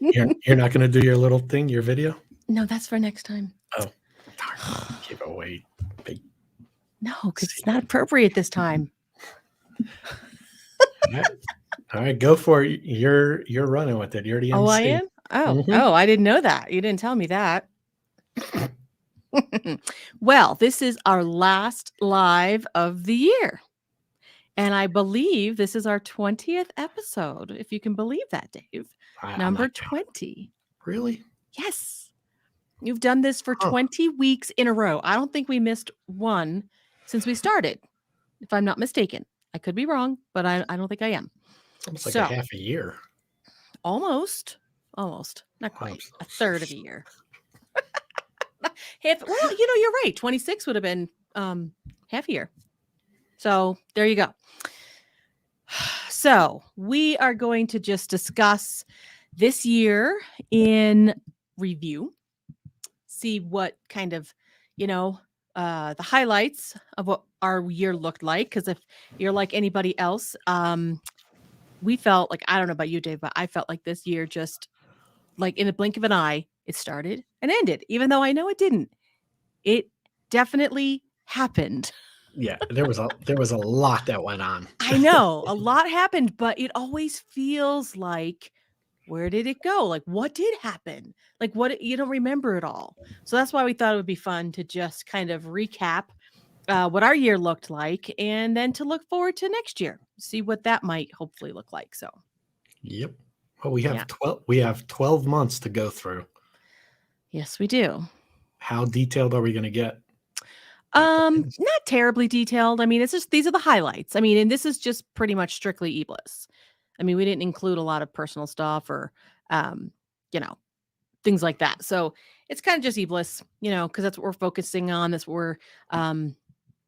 You're not going to do your little thing, your video? No, that's for next time. Oh, darn. Give away big No, because it's not secret. appropriate this time. All right, go for it. You're running with it. You're the Oh, I MC. am? Oh, Mhm. oh, I didn't know that. You didn't tell me that. Well, this is our last live of the year. And I believe this is our 20th episode, if you can believe that, Dave. I'm Number not counting. 20. Really? Yes. You've done this for Huh. 20 weeks in a row. I don't think we missed one since we started, if I'm not mistaken. I could be wrong, but I don't think I am. It's almost like So, a half a year. almost, not I'm quite, so a third of a year. Well, you're right. 26 would have been half a year. So there you go. So we are going to just discuss this year in review, see what kind of, the highlights of what our year looked like. Because if you're like anybody else, we felt like, I don't know about you, Dave, but I felt like this year just like in a blink of an eye, it started and ended, even though I know it didn't. It definitely happened. Yeah, there was a lot that went on. I know a lot happened, but it always feels like, where did it go? Like, what did happen? Like, what, you don't remember it all. So that's why we thought it would be fun to just kind of recap what our year looked like, and then to look forward to next year, see what that might hopefully look like. So, Yep. Well, we have Yeah. 12 months to go through. yes, we do. How detailed are we going to get? Not terribly detailed. I mean, it's just, these are the highlights. I mean, and this is just pretty much strictly eBLISS. I mean, we didn't include a lot of personal stuff or, you know, things like that. So it's kind of just eBLISS, because that's what we're focusing on. That's what we're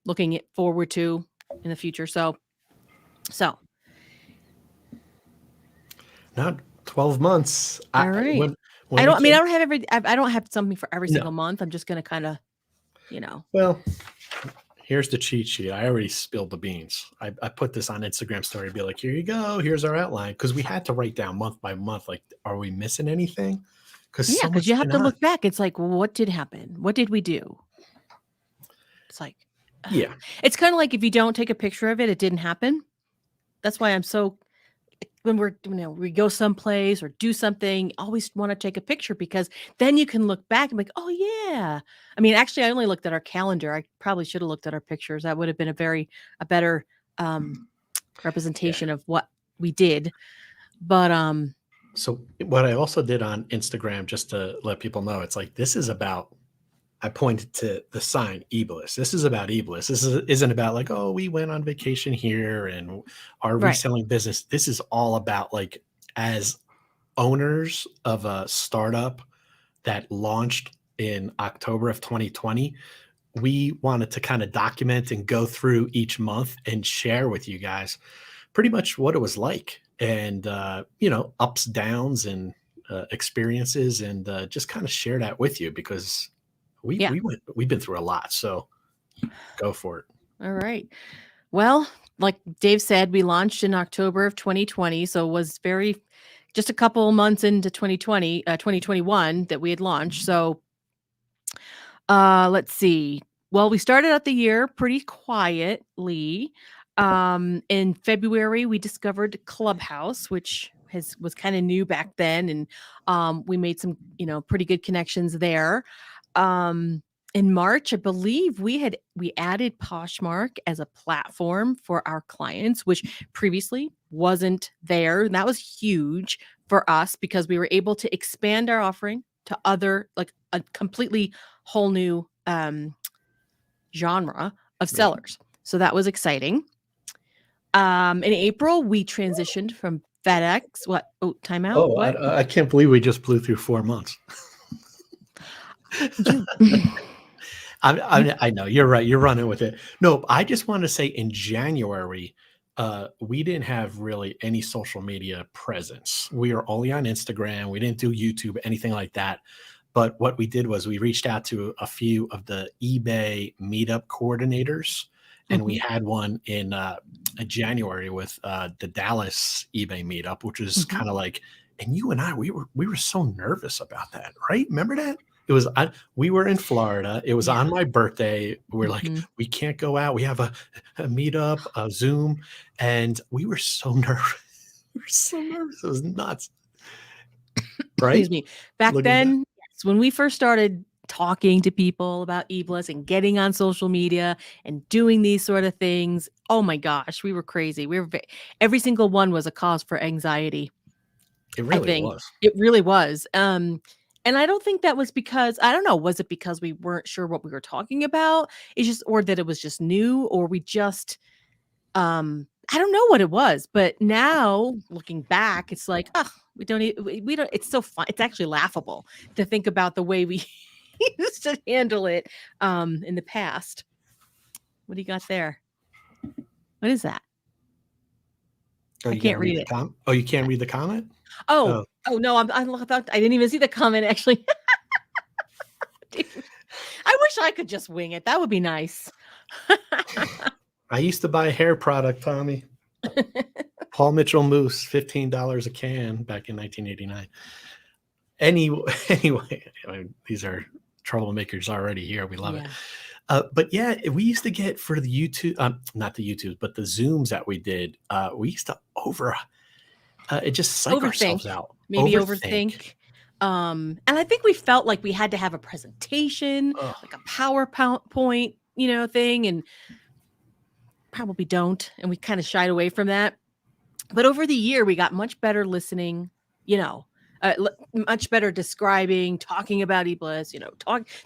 looking forward to in the future. So Not 12 months. all right. When I we don't came, I don't have something for every No. single month. I'm just going to kind of, well, here's the cheat sheet. I already spilled the beans. I put this on Instagram story, be like, here you go. Here's our outline. Because we had to write down month by month, like, are we missing anything? Because yeah, so because much you have went to on. look back. It's like, well, what did happen? What did we do? It's like, Yeah. it's kind of like if you don't take a picture of it, it didn't happen. That's why I'm so, when we go someplace or do something, always want to take a picture, because then you can look back and be like, oh yeah. I mean, actually, I only looked at our calendar. I probably should have looked at our pictures. That would have been a better representation of what we did. But So what I also did on Instagram, just to let people know, it's like, this is about, I pointed to the sign eBLISS. This is about eBLISS. This isn't about like, oh, we went on vacation here and our Right. reselling business. This is all about, like, as owners of a startup that launched in October of 2020, we wanted to kind of document and go through each month and share with you guys pretty much what it was like, and ups, downs, and experiences, and just kind of share that with you, because we've been through a lot. So go for it. All right. Well, like Dave said, we launched in October of 2020. So it was just a couple months into 2021 that we had launched. So let's see. Well, we started out the year pretty quietly. In February, we discovered Clubhouse, which was kind of new back then. And we made some, pretty good connections there. In March, I believe we added Poshmark as a platform for our clients, which previously wasn't there. And that was huge for us because we were able to expand our offering to other, like a completely whole new genre of sellers. So that was exciting. In April, we transitioned from FedEx. What? Oh, timeout. Oh, What? I can't believe we just blew through 4 months. I know, you're right. You're running with it. No, I just want to say, in January, we didn't have really any social media presence. We were only on Instagram. We didn't do YouTube, anything like that. But what we did was we reached out to a few of the eBay meetup coordinators, and we had one in January with the Dallas eBay meetup, which is kind of like And you and I, we were so nervous about that, right? Remember that? It was we were in Florida. It was Yeah. on my birthday. We're like, Mhm. we can't go out. We have a meetup, a Zoom, and we were so nervous. We were so nervous. It was nuts, right? Excuse me. Back Looking back. then, yes, when we first started talking to people about eBLISS and getting on social media and doing these sort of things, oh my gosh, we were crazy. Every single one was a cause for anxiety. It I really think was. it really was. And I don't think that was because I don't know, was it because we weren't sure what we were talking about? It's just or that it was just new or we just I don't know what it was, but now looking back, it's like, oh, we don't it's so fun. It's actually laughable to think about the way we used to handle it in the past. What do you got there? What is that? Oh, I you got to can't read read the it. comment. Oh, you can't read the comment. Oh, Oh, oh no, thought I didn't even see the comment actually. Dude, I wish I could just wing it. That would be nice. I used to buy hair product, Tommy. Paul Mitchell Mousse, $15 a can back in 1989. Anyway, I mean, these are troublemakers already here. We love it. Yeah. But yeah, we used to get for the YouTube, not the YouTube, but the Zooms that we did. We used to it just psych Overthink, ourselves out, maybe overthink. overthink. And I think we felt like we had to have a presentation, Ugh, like a PowerPoint, thing, and probably don't. And we kind of shied away from that. But over the year, we got much better listening, much better describing, talking about eBLISS,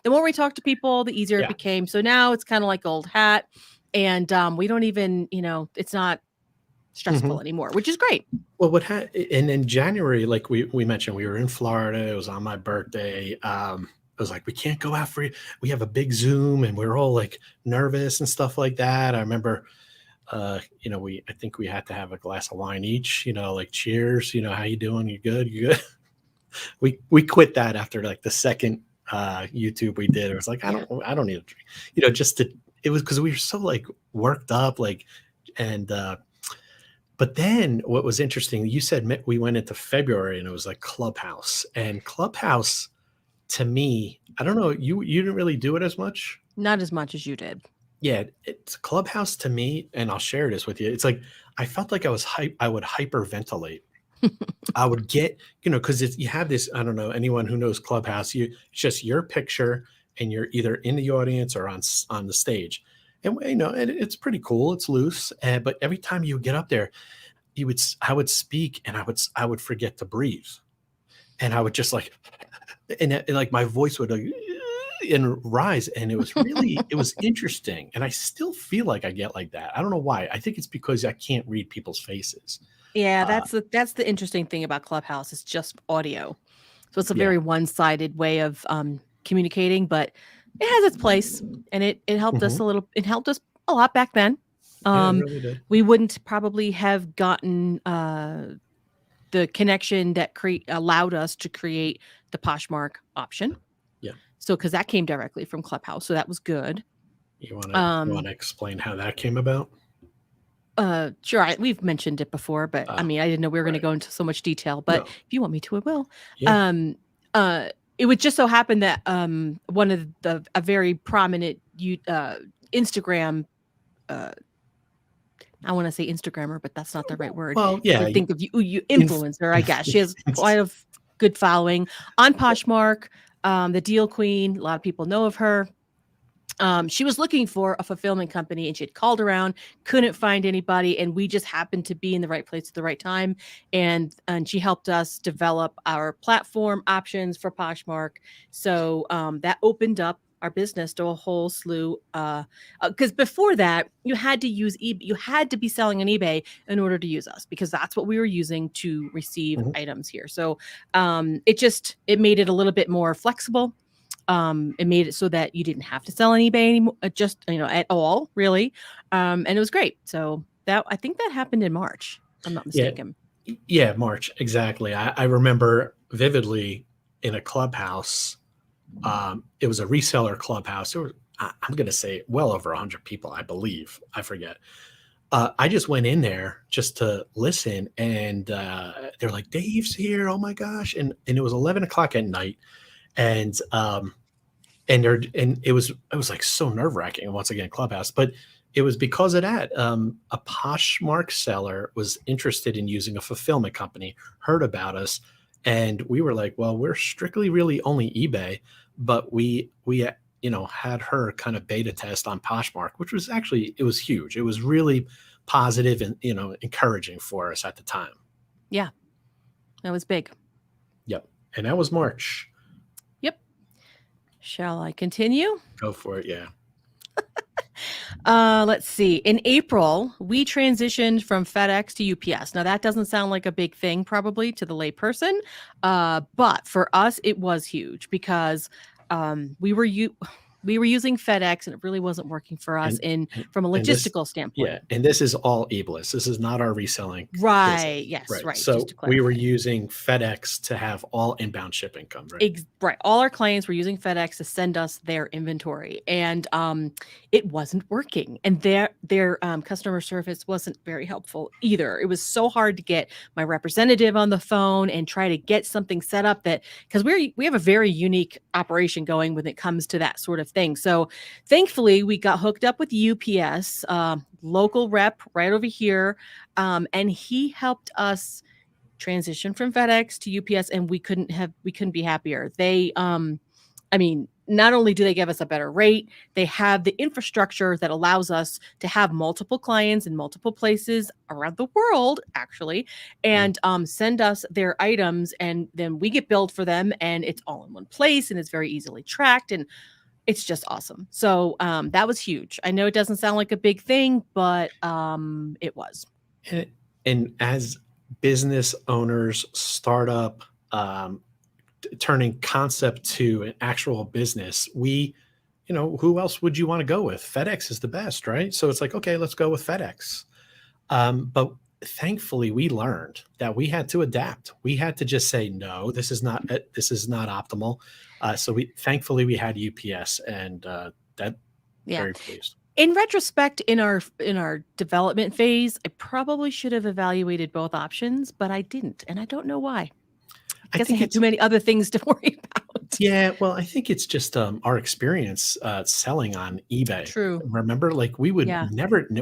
the more we talk to people, the easier it yeah. became. So now it's kind of like old hat. And we don't even, it's not Mhm. stressful anymore, which is great. Well, and in January, like we mentioned, we were in Florida. It was on my birthday. I was like, we can't go out for we have a big Zoom, and we are all like nervous and stuff like that. I remember, I think we had to have a glass of wine each. Like cheers. How you doing? You good? You good? We quit that after like the second YouTube we did. It was like Yeah. I don't need a drink. Just to it was because we were so like worked up, like and but then what was interesting, you said we went into February and it was like Clubhouse. And Clubhouse to me, I don't know, you didn't really do it as much. Not as much as you did. Yeah, it's Clubhouse to me, and I'll share this with you. It's like I felt like I would hyperventilate. I would get, because you have this, I don't know, anyone who knows Clubhouse, it's just your picture and you're either in the audience or on the stage. And it's pretty cool. It's loose. But every time you get up there, I would speak and I would forget to breathe. And I would just like, and like my voice would like, and rise. And it was interesting. And I still feel like I get like that. I don't know why. I think it's because I can't read people's faces. Yeah, Uh, that's the interesting thing about Clubhouse. It's just audio. So it's a yeah. very one-sided way of communicating, but it has its place and it helped us Hmm. it helped us a lot back then. Yeah, it Um really did. we wouldn't probably have gotten the connection that allowed us to create the Poshmark option. Yeah. So cuz that came directly from Clubhouse, so that was good. You want to explain how that came about? Sure. We've mentioned it before, but I Oh, mean, I didn't know we were going to right. go into so much detail. But No. if you want me to, I will. Yeah. Um, it would just so happen that one of a very prominent Instagram. Uh, I want to say Instagrammer, but that's not the right word Well, because I yeah. think of you Inf- influencer. I guess she has quite a good following on Poshmark. The Deal Queen. A lot of people know of her. She was looking for a fulfillment company and she had called around, couldn't find anybody, and we just happened to be in the right place at the right time. And she helped us develop our platform options for Poshmark. So that opened up our business to a whole slew. Because before that, you had to use you had to be selling on eBay in order to use us because that's what we were using to receive Mhm. items here. So it made it a little bit more flexible. It made it so that you didn't have to sell on eBay anymore, just at all, really. And it was great. So that I think that happened in March, if I'm not Yeah. mistaken. Yeah. March. Exactly. I remember vividly in a clubhouse. It was a reseller clubhouse. There were, I'm going to say well over 100 people, I believe. I forget. I just went in there just to listen, and they're like, "Dave's here! Oh my gosh!" And it was 11 o'clock at night, and it was like so nerve wracking. Once again, Clubhouse, but it was because of that. A Poshmark seller was interested in using a fulfillment company, heard about us, and we were like, "Well, we're strictly really only eBay," but we had her kind of beta test on Poshmark, which was actually it was huge. It was really positive and encouraging for us at the time. Yeah, that was big. Yep, and that was March. Yep. Shall I continue? Go for it. Yeah. Let's see. In April, we transitioned from FedEx to UPS. Now, that doesn't sound like a big thing probably to the layperson, but for us, it was huge because we were using FedEx and it really wasn't working for us from a And this, logistical yeah, standpoint. and this is all eBLISS. This is not our reselling Right. business, Yes. right? Right. Just So to we were clarify. using FedEx to have all inbound shipping come, right? Right. All our clients were using FedEx to send us their inventory, and it wasn't working. And their customer service wasn't very helpful either. It was so hard to get my representative on the phone and try to get something set up that because we have a very unique operation going when it comes to that sort of thing. So thankfully, we got hooked up with UPS, local rep right over here, and he helped us transition from FedEx to UPS, and we couldn't be happier. They I mean, not only do they give us a better rate, they have the infrastructure that allows us to have multiple clients in multiple places around the world, actually, Mm. and send us their items, and then we get billed for them, and it's all in one place, and it's very easily tracked, and it's just awesome. So that was huge. I know it doesn't sound like a big thing, but it was. And, and as business owners, startup, turning concept to an actual business, who else would you want to go with? FedEx is the best, right? So it's like, okay, let's go with FedEx. But thankfully, we learned that we had to adapt. We had to just say, no, this is not optimal. So thankfully we had UPS, and that Yeah. very pleased. In retrospect, in our development phase, I probably should have evaluated both options, but I didn't, and I don't know why. I I guess I think had it's too many other things to worry about. Yeah, well, I think it's just our experience selling on eBay. True. Remember, like Yeah.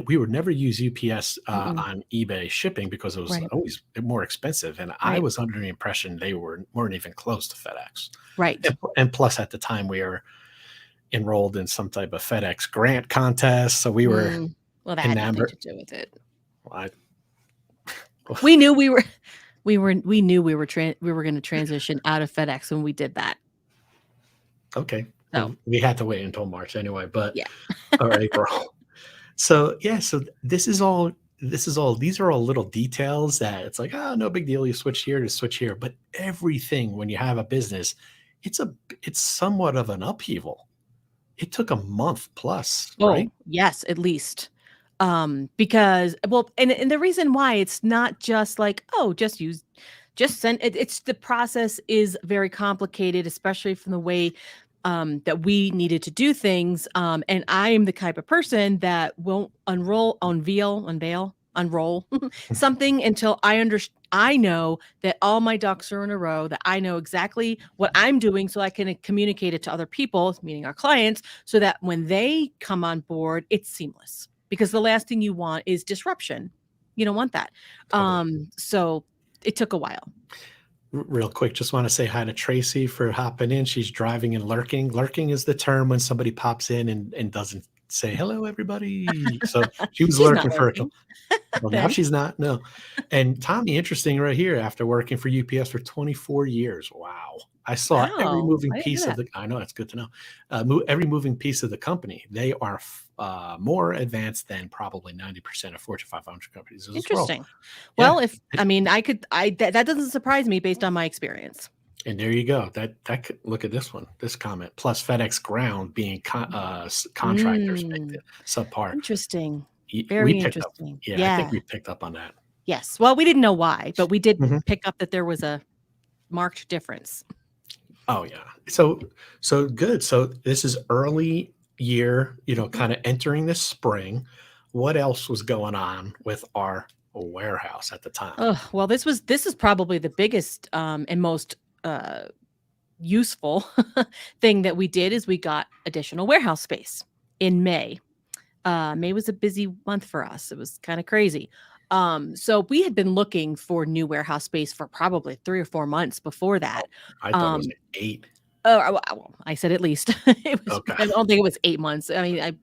we would never use UPS Mm-mm. on eBay shipping because it was Right. always more expensive, and I Right. was under the impression they weren't even close to FedEx. Right. And plus, at the time, we were enrolled in some type of FedEx grant contest, so we were Well, that had nothing enamored. to do with it. I, We knew we were going to transition out of FedEx when we did that. okay, So, well, we had to wait until March anyway, but yeah. or April. So yeah, so these are all little details that it's like, oh, no big deal. You switch here to switch here. But everything when you have a business, it's somewhat of an upheaval. It took a month plus, Oh, right? yes, at least. Because well, and the reason why it's not just like, oh, just send it's the process is very complicated, especially from the way that we needed to do things. And I am the type of person that won't unroll something until I know that all my ducks are in a row, that I know exactly what I'm doing so I can communicate it to other people, meaning our clients, so that when they come on board, it's seamless. Because the last thing you want is disruption. You don't want that. Totally. So it took a while. Real quick, just want to say hi to Tracy for hopping in. She's driving and lurking. Lurking is the term when somebody pops in and doesn't say hello, everybody. So she was She's not lurking for a lurking Well, now then. she's not, no. And Tommy, interesting right here, after working for UPS for 24 years. Wow. I saw every Wow. moving I didn't know piece of that. the I know, it's good to know. Every moving piece of the company. They are more advanced than probably 90% of Fortune 500 companies in this world. Interesting. Yeah. Well, that doesn't surprise me based on my experience. And there you go. Look at this one, this comment. Plus FedEx Ground being contractors make Mm, the subpar. interesting. We Very picked up. interesting. Yeah, I think Yeah. we picked up on that. Yes. Well, we didn't know why, but we did Mhm. pick up that there was a marked difference. Oh yeah. So good. So this is early year, kind of entering this spring. what else was going on with our warehouse at the time? Oh, well, this is probably the biggest and most useful thing that we did is we got additional warehouse space in May. May was a busy month for us. It was kind of crazy. So we had been looking for new warehouse space for probably 3 or 4 months before Oh, that. I thought it was Um, like 8. well, I said at least it was. Okay. I don't think it was 8 months. I mean,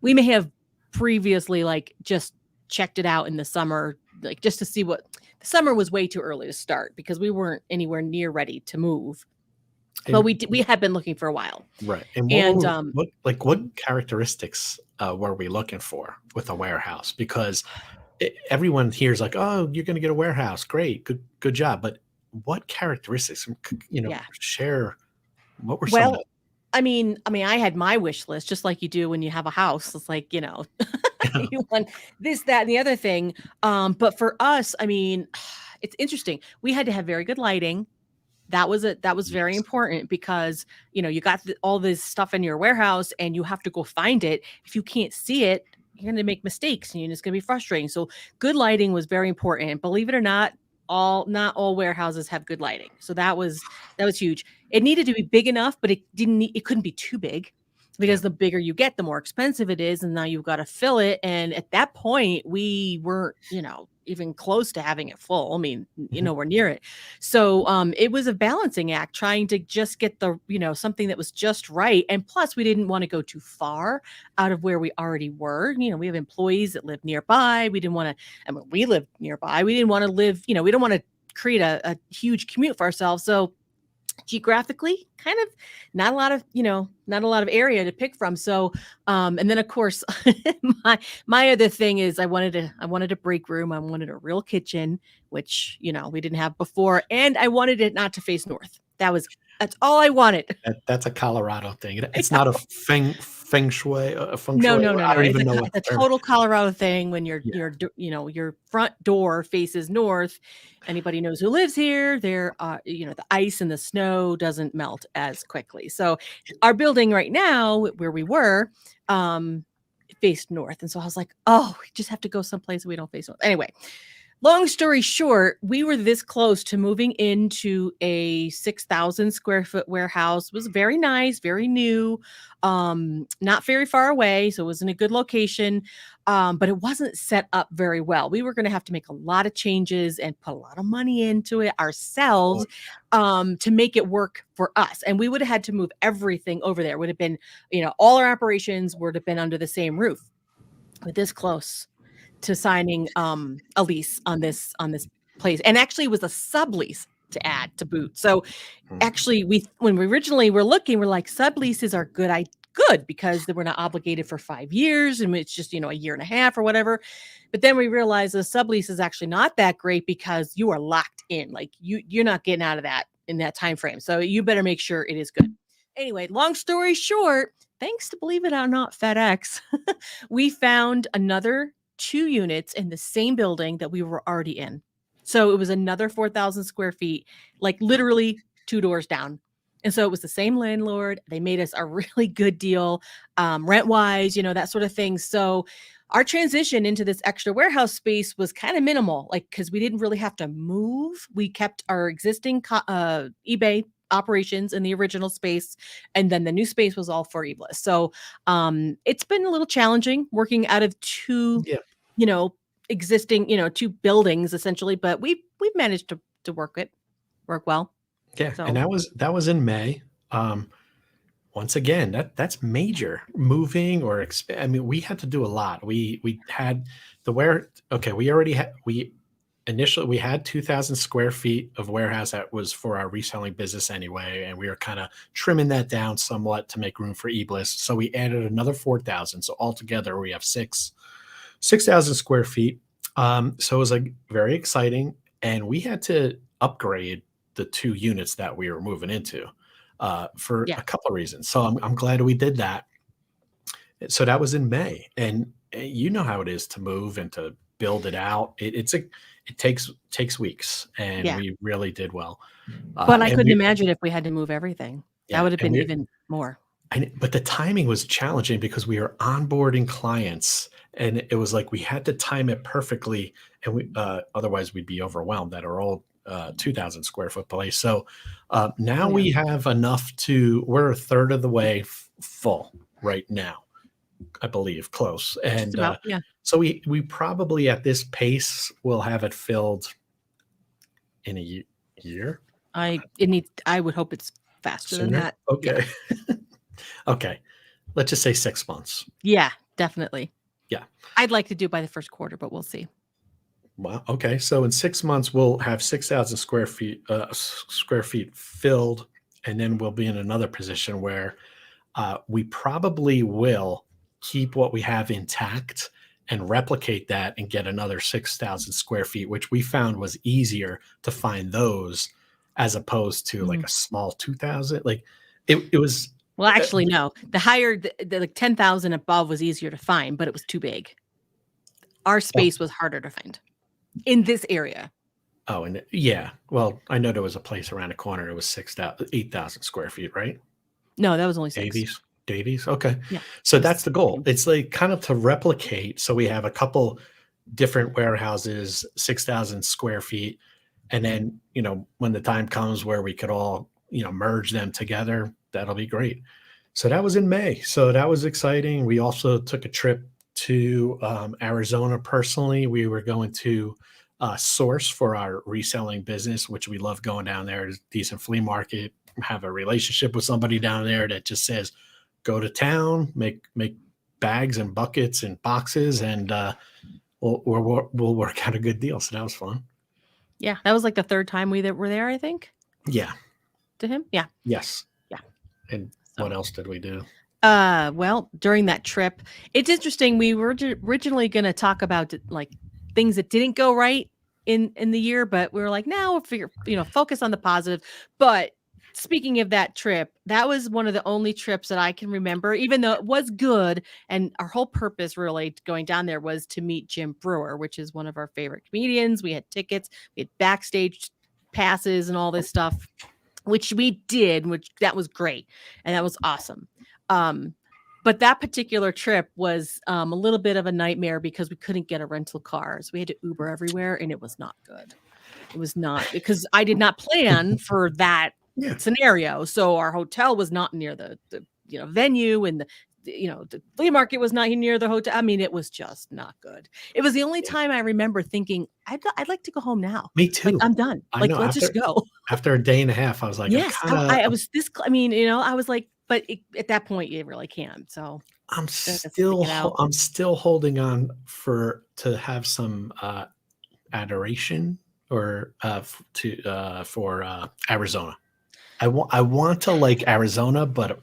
we may have previously like just checked it out in the summer, like just to see what the summer was way too early to start because we weren't anywhere near ready to move. But And we had been looking for a while, right. And and what characteristics were we looking for with a warehouse? Because everyone here is like, "Oh, you're going to get a warehouse. Great. Good job." But what characteristics, yeah. share what were some of Well, I mean, I had my wish list just like you do when you have a house. It's like, the you want this, that, and the other thing. But for us, I mean, it's interesting. We had to have very good lighting. That was very Yes. important because you got all this stuff in your warehouse and you have to go find it. If you can't see it, you're going to make mistakes and it's going to be frustrating. So good lighting was very important. Believe it or not, not all warehouses have good lighting. So that was huge. It needed to be big enough, but it couldn't be too big Yeah. because the bigger you get, the more expensive it is. And now you've got to fill it. And at that point, we weren't, even close to having it full. I mean, Mhm. we're near it. So it was a balancing act trying to just get something that was just right. And plus we didn't want to go too far out of where we already were. We have employees that live nearby. We didn't want to, I mean, we live nearby. We didn't want to live, we don't want to create a huge commute for ourselves. So geographically kind of not a lot of area to pick from. So and then of course my other thing is I wanted a break room. I wanted a real kitchen, which we didn't have before, and I wanted it not to face north. That's all I wanted. That's a Colorado thing. It's not a feng shui, a feng No, shui. no, no, I no. don't It's even a know co what it's the a term. total Colorado thing when your Yeah. your do your front door faces north. Anybody knows who lives here, the ice and the snow doesn't melt as quickly. So, our building right now, where we were, um, faced north, and so I was like, "Oh, we just have to go someplace we don't face north." Anyway, long story short, we were this close to moving into a 6,000 square foot warehouse. It was very nice, very new, not very far away. So it was in a good location, but it wasn't set up very well. We were going to have to make a lot of changes and put a lot of money into it Oh, ourselves to make it work for us. And we would have had to move everything over there. Would have been, all our operations would have been under the same roof. With this close to signing a lease on this place, and actually it was a sublease to add to boot. So mm, actually when we originally were looking, we're like subleases are good. Good because they were not obligated for 5 years and it's just a year and a half or whatever. But then we realized the sublease is actually not that great because you are locked in. Like you're not getting out of that in that time frame. So you better make sure it is good. Anyway, long story short, thanks to believe it or not FedEx, we found another 2 units in the same building that we were already in. So it was another 4,000 square feet, like literally 2 doors down. And so it was the same landlord. They made us a really good deal, rent wise, that sort of thing. So our transition into this extra warehouse space was kind of minimal, like because we didn't really have to move. We kept our existing eBay operations in the original space, and then the new space was all for eBLISS. So it's been a little challenging working out of two, yeah, you know, existing, two buildings essentially, but we've managed to work well. yeah, and So that was in May. Um, Once again, that's major moving or I mean, we had to do a lot. We had the where okay, we already had we initially we had 2,000 square feet of warehouse that was for our reselling business anyway, and we were kind of trimming that down somewhat to make room for eBLISS. So we added another 4,000. So altogether we have 6,000 square feet. So it was like very exciting, and we had to upgrade the 2 units that we were moving into for yeah, a couple of reasons. So I'm glad we did that. So that was in May, and you know how it is to move and to build it out. It takes weeks, and yeah. we really did well. But I And couldn't we imagine if we had to move everything. That yeah, would have and been we even more. but the timing was challenging because we were onboarding clients, and it was like we had to time it perfectly, and otherwise we'd be overwhelmed at our old 2,000 square foot place. So now Oh yeah, we have enough we're a third of the way full right now, I believe, close. just And about. Yeah, so we probably at this pace will have it filled in a year I would hope it's faster than sooner. that. Yeah, Okay. Okay. Let's just say 6 months. yeah, definitely. Yeah. I'd like to do by the first quarter, but we'll see. Wow. Okay. So in 6 months, we'll have 6,000 square feet filled, and then we'll be in another position where we probably will keep what we have intact and replicate that and get another 6,000 square feet, which we found was easier to find those as opposed to like Mhm. a small 2,000. Like it was. Well, uh, actually, no. The higher, the like 10,000 above was easier to find, but it was too big. Our oh, space was harder to find in this area. oh, and yeah. Well, I know there was a place around the corner. It was 8,000 square feet, right? No, that was only 6. Davies. Okay. Yeah, So it was that's the goal. 16. It's like kind of to replicate. So we have a couple different warehouses, 6,000 square feet. And then, when the time comes where we could all, merge them together, that'll be great. So that was in May. So that was exciting. We also took a trip to Arizona personally. We were going to source for our reselling business, which we love going down there. It's a decent flea market, have a relationship with somebody down there that just says, go to town, make bags and buckets and boxes, and we'll work out a good deal. So that was fun. Yeah, that was like the third time we were there, I think, Yeah. to him. Yeah, Yes. yeah. And So, what else did we do? well, during that trip, it's interesting. We were originally going to talk about like things that didn't go right in the year, but we were like, now we'll figure, focus on the positive. But speaking of that trip, that was one of the only trips that I can remember, even though it was good. And our whole purpose really going down there was to meet Jim Brewer, which is one of our favorite comedians. We had tickets, we had backstage passes and all this stuff, which we did, which that was great. And that was awesome. Um, but that particular trip was a little bit of a nightmare because we couldn't get a rental car. So we had to Uber everywhere, and it was not good. It was not, because I did not plan for that Yeah. scenario. So our hotel was not near the venue, and the flea market was not near the hotel. I mean, it was just not good. It was the only Yeah. time I remember thinking, I'd like to go home now. Me Like, too. I'm done. I Like, know. let's just go. After a day and a half, I was like, Yes, I was this. I mean, I was like, but at that point, you really can't. So I gotta stick it out. I'm still holding on to have some adoration or for Arizona. I want to like Arizona, but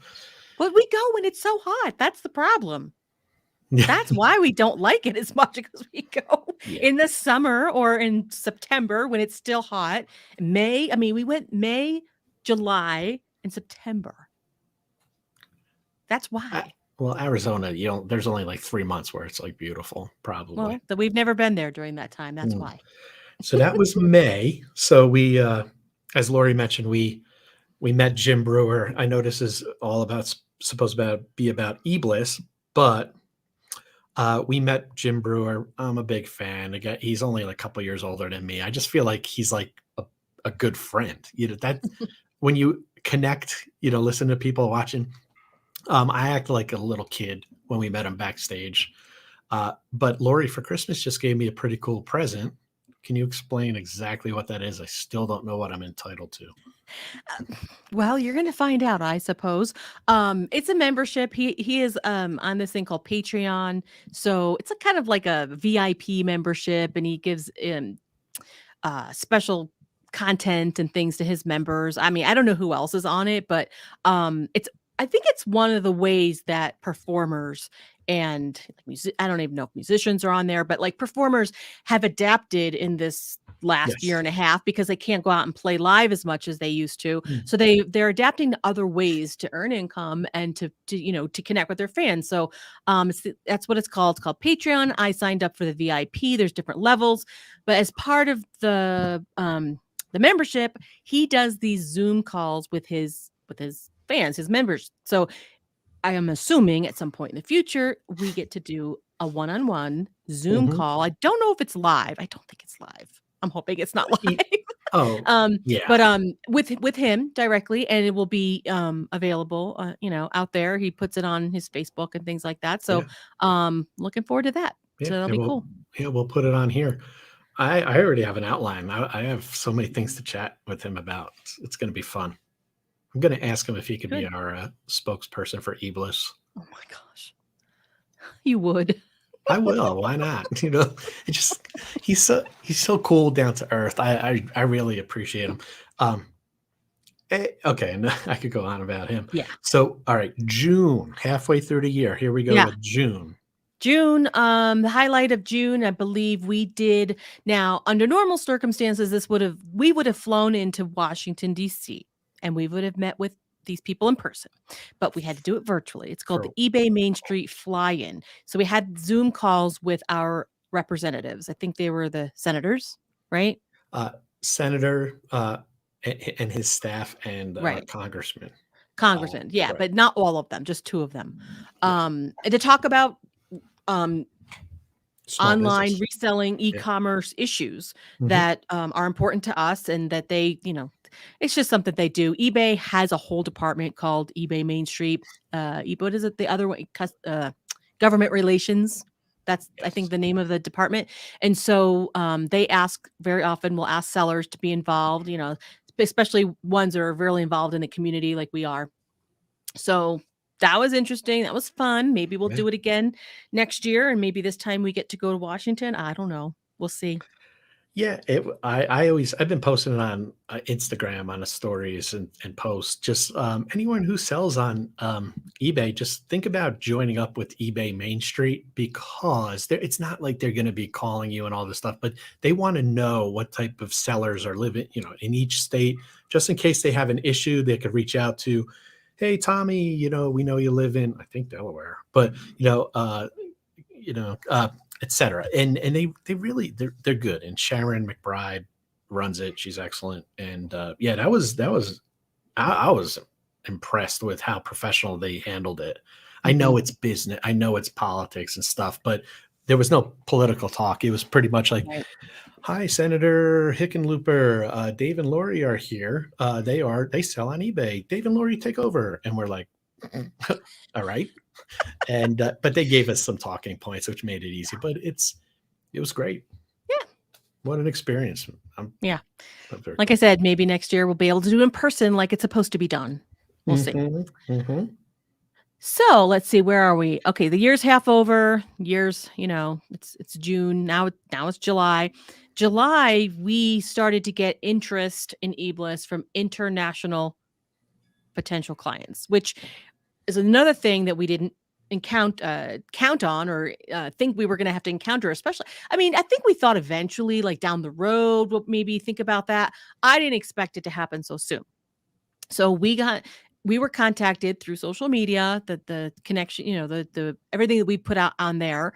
But we go when it's so hot. That's the problem. yeah, That's why we don't like it as much, because we go yeah. in the summer or in September when it's still hot. May, I mean, we went May, July, and September. That's why. Well, Arizona, there's only like 3 months where it's like beautiful, probably. Well, that we've never been there during that time. That's Mm. why. So that was May. So we, as Laurie mentioned, we met Jim Brewer. I know this is all about supposed to be about eBLISS, but we met Jim Brewer. I'm a big fan. Again, he's only like a couple years older than me. I just feel like he's like a good friend. That when you connect, listen to people watching. I act like a little kid when we met him backstage. But Laurie, for Christmas, just gave me a pretty cool present. Can you explain exactly what that is? I still don't know what I'm entitled to. Well, you're gonna find out, I suppose. It's a membership. He is on this thing called Patreon. So it's a kind of like a VIP membership, and he gives special content and things to his members. I mean, I don't know who else is on it, but it's I think it's one of the ways that performers and I don't even know if musicians are on there, but like performers have adapted in this last year Yes. and a half because they can't go out and play live as much as they used to. Mm. So they're adapting to other ways to earn income and to connect with their fans. So that's what it's called. It's called Patreon. I signed up for the VIP. There's different levels, but as part of the membership, he does these Zoom calls with his fans, his members. So I am assuming at some point in the future, we get to do a one-on-one Zoom Mhm. call. I don't know if it's live. I don't think it's live. I'm hoping it's not live. E Oh, yeah, But, with him directly, and it will be, available, out there. He puts it on his Facebook and things like that. So, yeah, looking forward to that. yeah, So that'll yeah, be cool. we'll put it on here. I already have an outline. I have so many things to chat with him about. It's gonna be fun. I'm gonna ask him if he could be Good. our, spokesperson for eBLISS. Oh my gosh. You would. I will, why not? It just he's so cool, down to earth. I really appreciate him. Um, okay, and I could go on about him. Yeah. So, all right, June, halfway through the year. Here we go Yeah. with June. June, the highlight of June, I believe we did. Now, under normal circumstances, we would have flown into Washington, D.C., and we would have met with these people in person, but we had to do it virtually. It's called For the eBay Main Street Fly-In. So we had Zoom calls with our representatives. I think they were the senators, right? uh, Senator, and his staff and, Right. congressman. Congressmen, yeah, Right. but not all of them, just 2 of them. Yeah. And to talk about, um, Small online business. reselling Yeah. e-commerce issues Mhm. that are important to us and that they, it's just something they do. eBay has a whole department called eBay Main Street. What is it? The other way, government relations. That's I think Yes. the name of the department. And so they ask very often. Will ask sellers to be involved. Especially ones that are really involved in the community like we are. So that was interesting. That was fun. Maybe we'll Yeah. do it again next year, and maybe this time we get to go to Washington. I don't know. We'll see. Yeah, I've been posting it on, Instagram on the stories and posts. Just, anyone who sells on, eBay, just think about joining up with eBay Main Street, because it's not like they're gonna be calling you and all this stuff, but they wanna know what type of sellers are living, in each state, just in case they have an issue, they could reach out to, "Hey, Tommy, we know you live in," I think, Delaware, but, you know, uh, etc. And they really they're good. And Sharon McBride runs it. She's excellent. And yeah, that was I was impressed with how professional they handled it. I Mhm. know it's business, I know it's politics and stuff, but there was no political talk. It was pretty much like, Right. "Hi, Senator Hickenlooper. Dave and Laurie are here. They sell on eBay. Dave and Laurie take over." And we're like, "All right." And but they gave us some talking points, which made it easy. But it was great. Yeah. What an experience! Yeah. I'm very Like I cool. said, maybe next year we'll be able to do it in person like it's supposed to be done. We'll see. Mhm, mhm. So let's see, where are we? Okay, the year's half over. Years, it's June now. Now it's July. July, we started to get interest in eBLISS from international potential clients, which is another thing that we didn't count on or think we were going to have to encounter. Especially, I mean, I think we thought eventually, like down the road, we'll maybe think about that. I didn't expect it to happen so soon. So we were contacted through social media, the connection, the everything that we put out on there,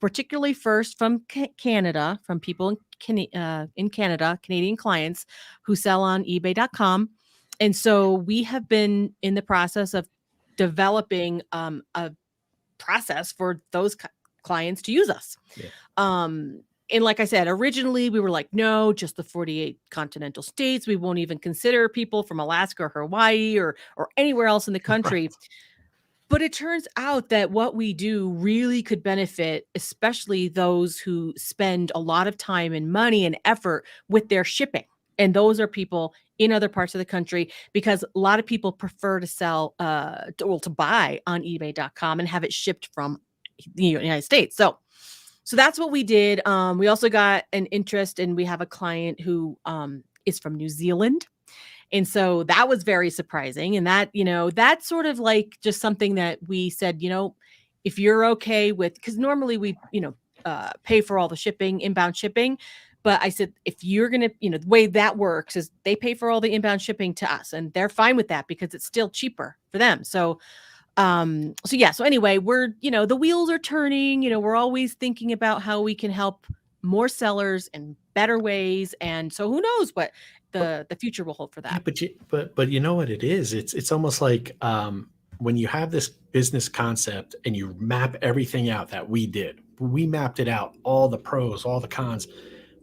particularly first from Canada, from people in Canada, Canadian clients who sell on eBay.com. And so we have been in the process of developing a process for those clients to use us. Yeah. Um, and like I said, originally we were like, no, just the 48 continental states. We won't even consider people from Alaska or Hawaii or anywhere else in the country. Right. But it turns out that what we do really could benefit, especially those who spend a lot of time and money and effort with their shipping. And those are people in other parts of the country because a lot of people prefer to sell, to buy on eBay.com and have it shipped from the United States. So that's what we did. We also got an interest, and we have a client who is from New Zealand. And so that was very surprising. And that's sort of like just something that we said, if you're okay with, because normally we, pay for all the shipping, inbound shipping. But I said, if you're going to, the way that works is they pay for all the inbound shipping to us and they're fine with that because it's still cheaper for them. So yeah, so anyway, we're, the wheels are turning, we're always thinking about how we can help more sellers in better ways. And so who knows what But the future will hold for yeah, that. but you know what it is? It's almost like, when you have this business concept and you map everything out that we mapped it out, all the pros, all the cons.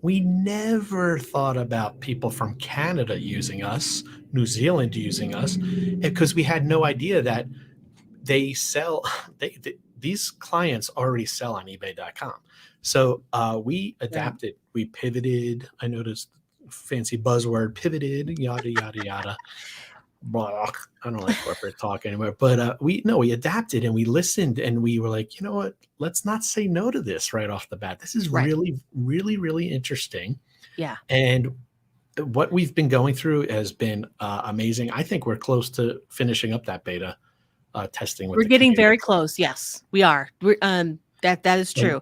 We never thought about people from Canada using us, New Zealand using us, because we had no idea that they sell, these clients already sell on eBay.com. So we Right. adapted, we pivoted. I noticed fancy buzzword, pivoted, yada, yada, yada. Blah. I don't like corporate talk anymore, but we adapted and we listened and we were like, you know what? Let's not say no to this right off the bat. This is Right. really, really, really interesting. Yeah. And what we've been going through has been amazing. I think we're close to finishing up that beta testing with We're the getting community. very close. Yes, we are. That is And true.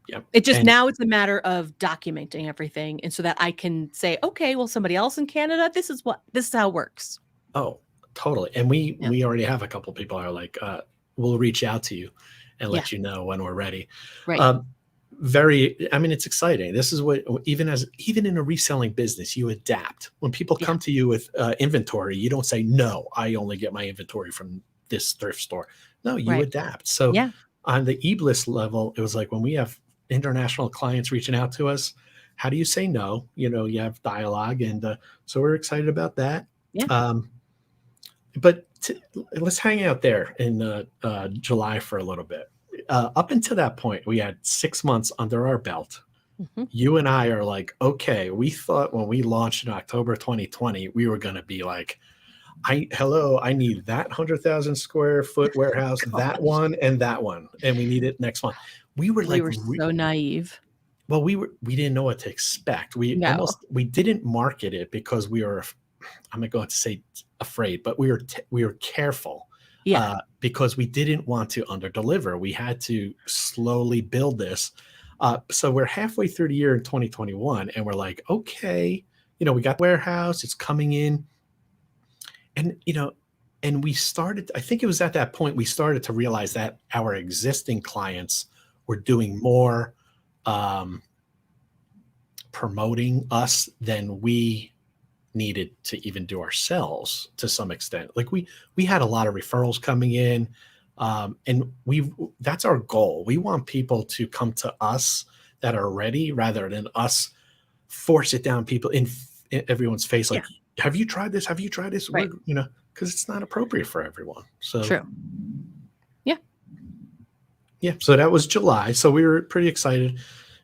yeah, It just and now it's a matter of documenting everything, and so that I can say, okay, well, somebody else in Canada, this is how it works. oh, totally. And we Yeah. we already have a couple people are like, we'll reach out to you and Yeah. let you know when we're ready. Right. Um, I mean, it's exciting. This is what even in a reselling business, you adapt. When people Yeah. come to you with inventory, you don't say, no, I only get my inventory from this thrift store. No, you Right. adapt. So Yeah. on the eBLISS level, it was like when we have international clients reaching out to us, how do you say no? You have dialogue, and so we're excited about that. Yeah. Um, but let's hang out there in July for a little bit. Up until that point, we had 6 months under our belt. Mhm. You and I are like, okay, we thought when we launched in October 2020, we were going to be like, I need that 100,000 square foot warehouse, that Gosh, one, and that one, and we need it next month. We were we like, were so naive. well, we didn't know what to expect. No. We didn't market it because we were, I'm not going to say afraid, but we were careful Yeah. because we didn't want to underdeliver. We had to slowly build this. So we're halfway through the year in 2021, and we're like, okay, we got the warehouse, it's coming in, and and we started. I think it was at that point we started to realize that our existing clients were doing more um, promoting us than we needed to even do ourselves to some extent. Like we had a lot of referrals coming in, and that's our goal. We want people to come to us that are ready rather than us force it down people in everyone's face. Yeah. Like, have you tried this? Have you tried this? Right. Because it's not appropriate for everyone. So True. Yeah. yeah, so that was July. So we were pretty excited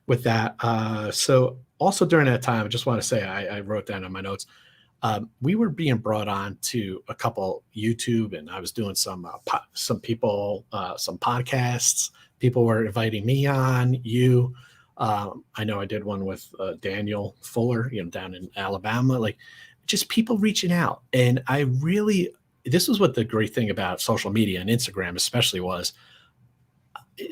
with that. So also during that time, I just want to say I wrote down on my notes. We were being brought on to a couple YouTube, and I was doing some some podcasts. People were inviting me on. I know I did one with Daniel Fuller, down in Alabama. Like, just people reaching out, and this was what the great thing about social media and Instagram, especially, was.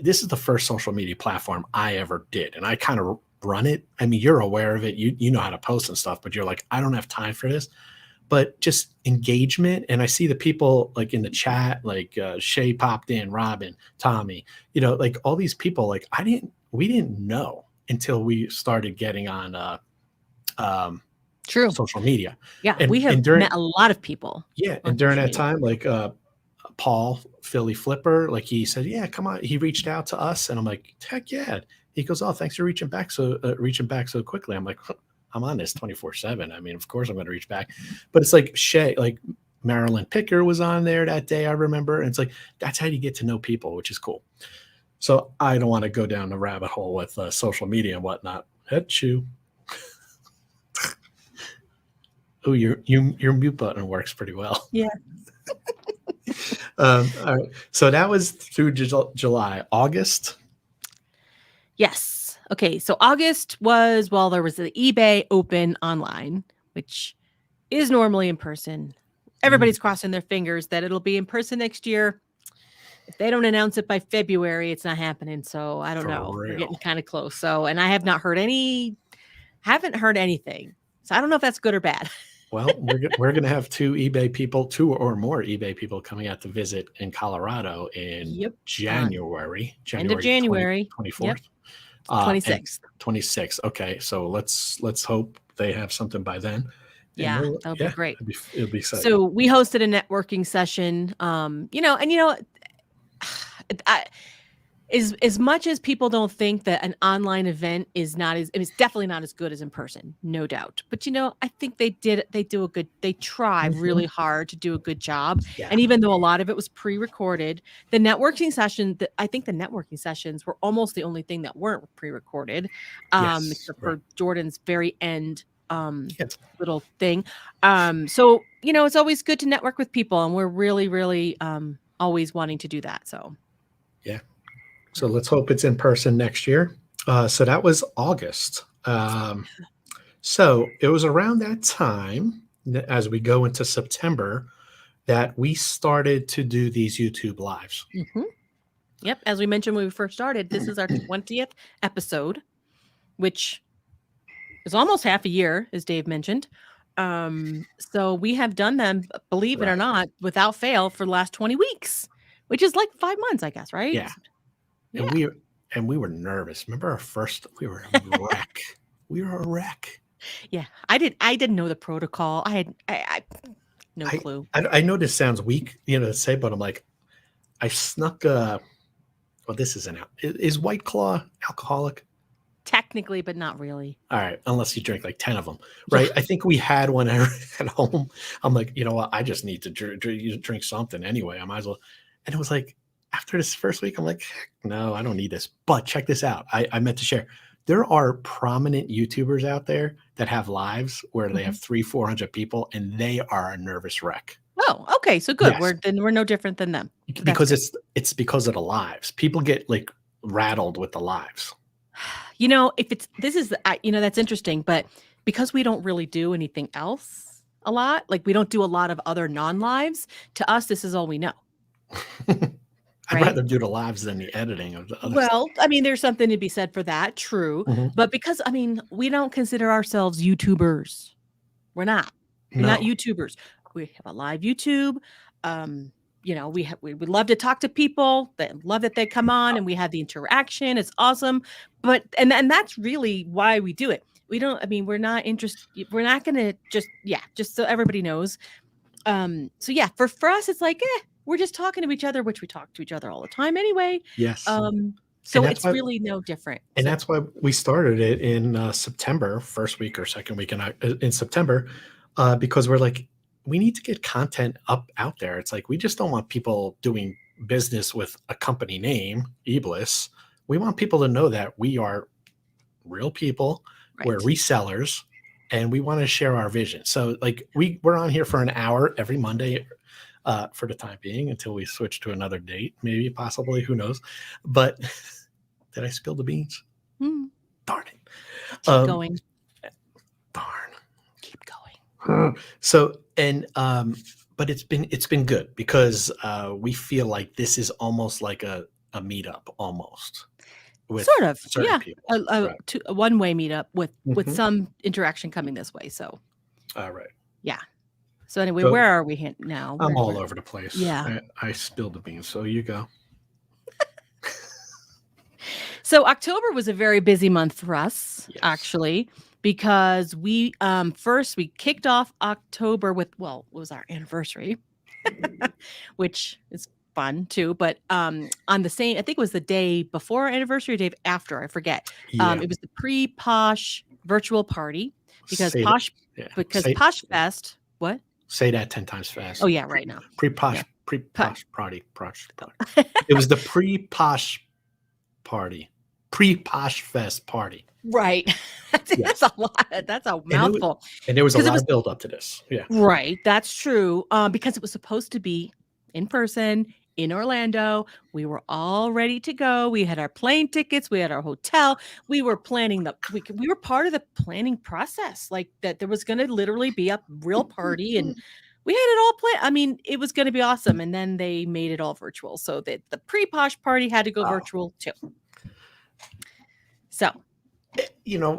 This is the first social media platform I ever did, and I kind of run it. I mean, you're aware of it. You know how to post and stuff, but you're like, I don't have time for this. But just engagement, and I see the people like in the chat, like Shay popped in, Robin, Tommy, like all these people. Like we didn't know until we started getting on True. social media. Yeah. We And have during met a lot of people on during social that media. time, like Paul Philly Flipper, like he said, yeah, come on. He reached out to us, and I'm like, heck yeah. He goes, oh, thanks for reaching back so quickly. I'm like, I'm on this 24/7. I mean, of course I'm going to reach back, but it's like Shay, like Marilyn Picker was on there that day. I remember, and it's like that's how you get to know people, which is cool. So I don't want to go down the rabbit hole with social media and whatnot. Hit you. Oh, your mute button works pretty well. Yeah. All right. So that was through July. August. Yes. Okay. So August was, well, there was the eBay Open online, which is normally in person. Everybody's crossing their fingers that it'll be in person next year. If they don't announce it by February, it's not happening. So I don't For know. We're getting real. kind of close. So, and I have not heard haven't heard anything. So I don't know if that's good or bad. Well, we're going to have two or more eBay people coming out to visit in Colorado in Yep. January, End of January January. 24th. Yep. And 26th. 26th. Okay, so let's hope they have something by then. And Yeah, that would be great. it'll be exciting. So we hosted a networking session, I, as much as people don't think that an online event is not as, it's definitely not as good as in person, no doubt. But I think they try Mhm. really hard to do a good job. Yeah. And even though a lot of it was pre-recorded, the networking session, I think the networking sessions were almost the only thing that weren't pre-recorded, Yes. except Right. for Jordan's very end Yes. little thing. So it's always good to network with people, and we're really, really always wanting to do that. So Yeah. So let's hope it's in person next year. So that was August. So it was around that time, as we go into September, that we started to do these YouTube lives. mhm. Yep. As we mentioned when we first started, this is our 20th episode, which is almost half a year, as Dave mentioned. So we have done them, believe it or Right. not, without fail for the last 20 weeks, which is like 5 months, I guess, right? Yeah. Yeah. And we were nervous. Remember our first, we were a wreck. We were a wreck. Yeah. I didn't know the protocol. I no clue. I know this sounds weak, to say, but I'm like, I snuck well, this isn't out. Is White Claw alcoholic? Technically, but not really. All right, unless you drink like 10 of them, Yeah. right? I think we had one at home. I'm like, you know what? I just need to drink something anyway. I might as well. And it was like, after this first week, I'm like, heck, no, I don't need this. But check this out. I meant to share. There are prominent YouTubers out there that have lives where they have 300-400 people, and they are a nervous wreck. Oh, okay. So good. Yes, We're no different than them. because it's because of the lives. People get like rattled with the lives. If that's interesting, but because we don't really do anything else a lot, like we don't do a lot of other non-lives, to us, this is all we know. I'd Right? rather do the lives than the editing of the other stuff. Well, there's something to be said for that. True. Mhm. But because, we don't consider ourselves YouTubers. We're not. We're not No. YouTubers. We have a live YouTube. We would love to talk to people that love that they come on and we have the interaction. It's awesome. But and that's really why we do it. We don't, we're not interested. We're not going to just so everybody knows. So yeah, for us, it's like, we're just talking to each other, which we talk to each other all the time anyway. Yes. So that's it's why- really no different. And So- that's why we started it in September, first week or second week in September, because we're like, we need to get content out there. It's like, we just don't want people doing business with a company name, eBLISS. We want people to know that we are real people. Right. We're resellers, and we want to share our vision. So like we're on here for an hour every Monday for the time being until we switch to another date, maybe, possibly, who knows. But did I spill the beans? Darn it. Keep going. Darn. Keep going. So, but it's been good because we feel like this is almost like a meetup almost. With Sort of, certain yeah. people. A one-way meetup with Mhm. some interaction coming this way. So All right. yeah. So anyway, So- where are we now? I'm all Where- over the place. Yeah. I spilled the beans. So you go. So October was a very busy month for us, Yes. actually, because we first we kicked off October with it was our anniversary, which is fun too. But on the same, I think it was the day before our anniversary, or day after, I forget. Yeah. It was the pre-Posh virtual party because Say Posh that, yeah. because say, Posh Fest. What? say that 10 times fast. Oh yeah, right now. Pre-posh, Yeah. pre-posh party. It was the pre-posh party. Pre-posh fest party. Right. That's a lot. That's a mouthful. And there was a 'Cause it lot was- of build up to this. Yeah. Right. That's true. Because it was supposed to be in person in Orlando. We were all ready to go. We had our plane tickets. We had our hotel. We were planning we were part of the planning process. Like that there was going to literally be a real party and we had it all planned. It was going to be awesome. And then they made it all virtual. So that the pre-Posh party had to go Wow. virtual too. So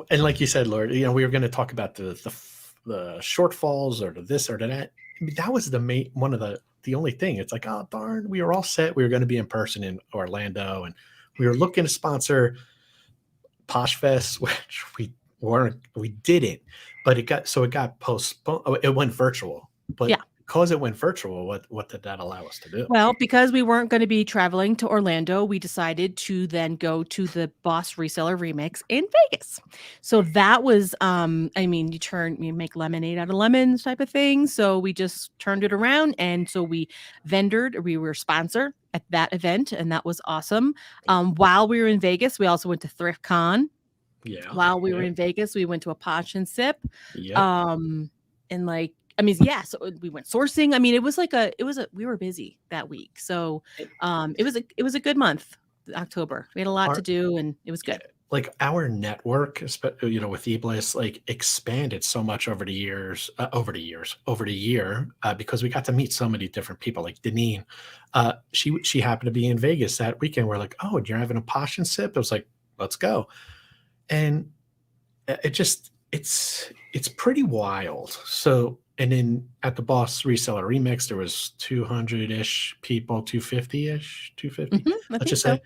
And like you said, Laurie, we were going to talk about the shortfalls or the this or the that. That was one of the only thing. It's like, oh darn, we were all set. We were going to be in person in Orlando, and we were looking to sponsor Posh Fest, which we didn't. but it got postponed. Oh, it went virtual, but Yeah. because it went virtual, what did that allow us to do? Well, because we weren't going to be traveling to Orlando, we decided to then go to the Boss Reseller Remix in Vegas. So that was, I mean, you make lemonade out of lemons type of thing. So we just turned it around. And so we were sponsor at that event, and that was awesome. While we were in Vegas, we also went to Thrift Con. Yeah. While we were Yep. in Vegas, we went to a Potch and Sip. Yep. Um, and like, I mean, yeah, so we went sourcing. I mean, we were busy that week. So, It- it was a good month, October. We had a lot to our do and it was yeah, good. like our network, with eBLISS, like expanded so much over the years, over the year, because we got to meet so many different people. Like Deneen, she happened to be in Vegas that weekend. We're like, oh, you're having a posh and sip. I was like, let's go, and it's pretty wild. So, and then at the Boss Reseller Remix, there was 200-ish people, 250-ish, 250, I let's think just so. say.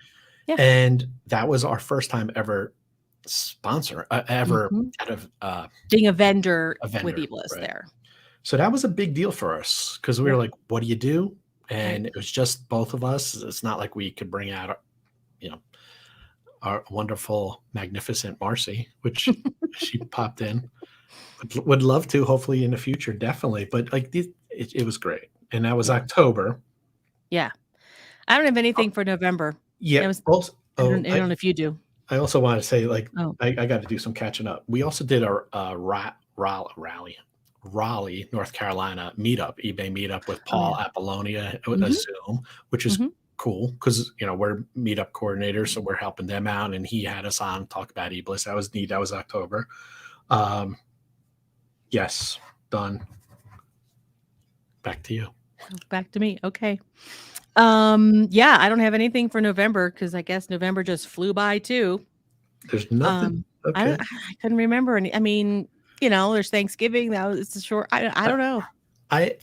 Yeah. And that was our first time ever ever Mhm. out of Being a vendor a with vendor, eBLISS right? there. So that was a big deal for us because we were Yeah. like, "What do you do?" Right. And it was just both of us. It's not like we could bring out, you know, our wonderful, magnificent Marcy, which she popped in. Would love to, hopefully in the future, definitely. But like, it was great, and that was Yeah. October. Yeah. I don't have Oh, anything for November. yeah. That was Also, I don't know if you do. I also want to say, like, Oh. I got to do some catching up. We also did our Raleigh, North Carolina meetup, eBay meetup with Oh Paul yeah. Apollonia with a Mhm. Zoom, which is Mhm. cool because we're meetup coordinators, so we're helping them out, and he had us on talk about eBLISS. That was neat. That was October. Um, yes, done. Back to you. Back to me. Okay. Yeah, I don't have anything for November because I guess November just flew by too. There's nothing. I Okay. don't I couldn't remember any. I mean, there's Thanksgiving. That was it's a short. I I, don't know. I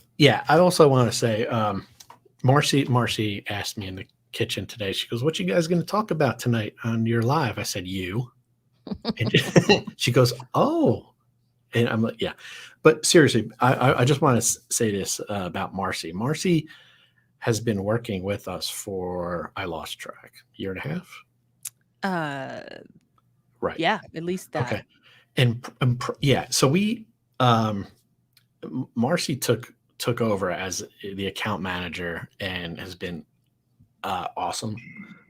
also want to say, Marcy asked me in the kitchen today. She goes, "What you guys going to talk about tonight on your live?" I said, "You." And she goes, "Oh," and I'm like, "Yeah." But seriously, I just want to say this about Marcy. Marcy has been working with us for, I lost track, year and a half, Uh, right? yeah, at least that. Okay, yeah. So um, Marcy took over as the account manager and has been awesome.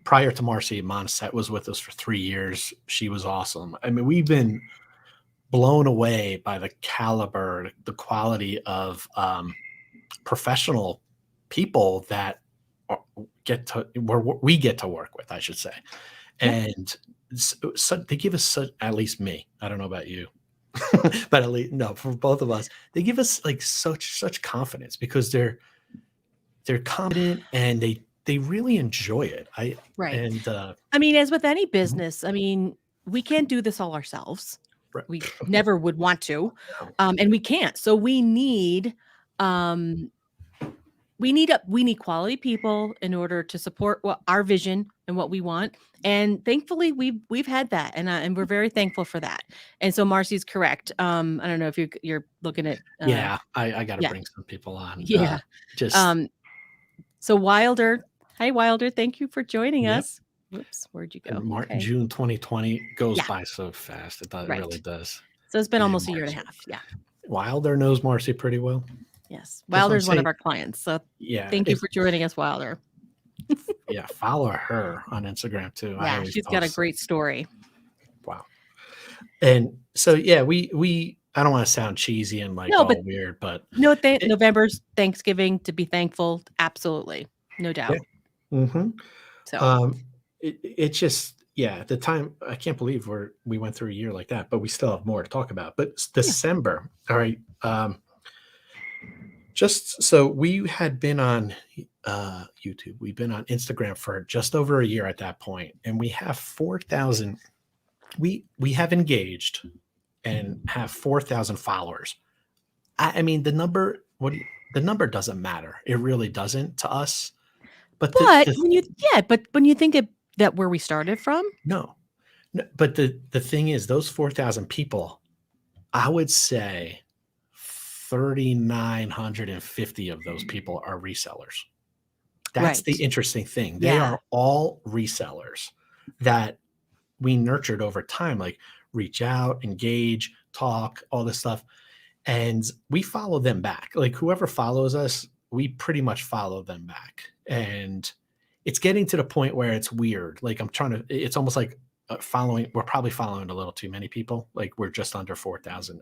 Prior to Marcy, Montset was with us for 3 years. She was awesome. I mean, we've been blown away by the caliber, the quality of professional people that are, where we get to work with, I should say. Yeah, And so they give us such, at least me. I don't know about you, but at least no, for both of us, they give us like such confidence because they're confident and they really enjoy it. I right. and I mean, as with any Mhm. business, I mean, we can't do this all ourselves. Right. We never would want to, No. and we can't. So um, we need quality people in order to support what our vision and what we want. And thankfully, we've had that, and we're very thankful for that. And so Marcy's correct. I don't know if you're looking at. Yeah, I got to Yeah, bring some people on. yeah. Just Um, so Wilder, hi Wilder, thank you for joining Yep. us. Whoops, where'd you go? And Okay, June 2020 goes yeah, by so fast. It right. really does. So it's been And almost a year and a Marcy. half. Yeah. Wilder knows Marcy pretty well. Yes. That's what I'm Wilder's one of saying. our clients. So Yeah, thank you for joining us, Wilder. yeah. Follow her on Instagram too. I Yeah, always she's got a post. great story. Wow. And so yeah, we I don't want to sound cheesy and like No, but all weird, but no, it, November's Thanksgiving to be thankful. Absolutely. No yeah. doubt. hmm So Um, it just, yeah, at the time, I can't believe we went through a year like that, but we still have more to talk about. But yeah. December, all right. Just so we had been on YouTube, we've been on Instagram for just over a year at that point, and we have 4,000. We have engaged and have 4,000 followers. I mean, the number. The number doesn't matter. It really doesn't to us. But But when you think of that where we started from, no, no, but the thing is, those 4,000 people, I would say 3,950 of those people are resellers. That's the Right. interesting thing. They Yeah. are all resellers that we nurtured over time, like reach out, engage, talk, all this stuff. And we follow them back. Like whoever follows us, we pretty much follow them back. And it's getting to the point where it's weird. Like I'm trying to, it's almost like following, we're probably following a little too many people. Like we're just under 4,000.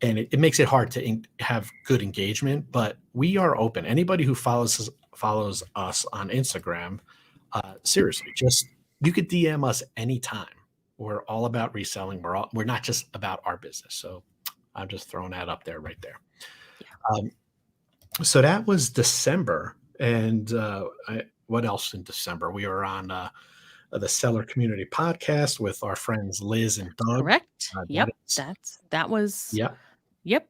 And it makes it hard to have good engagement, but we are open. Anybody who follows us on Instagram, seriously, just you could DM us anytime. We're all about reselling. We're not just about our business. So I'm just throwing that up there right there. Yeah. So that was December, and what else in December? We were on the Seller Community Podcast with our friends Liz and Doug. Correct. That Yep. is, That was, yeah, yep.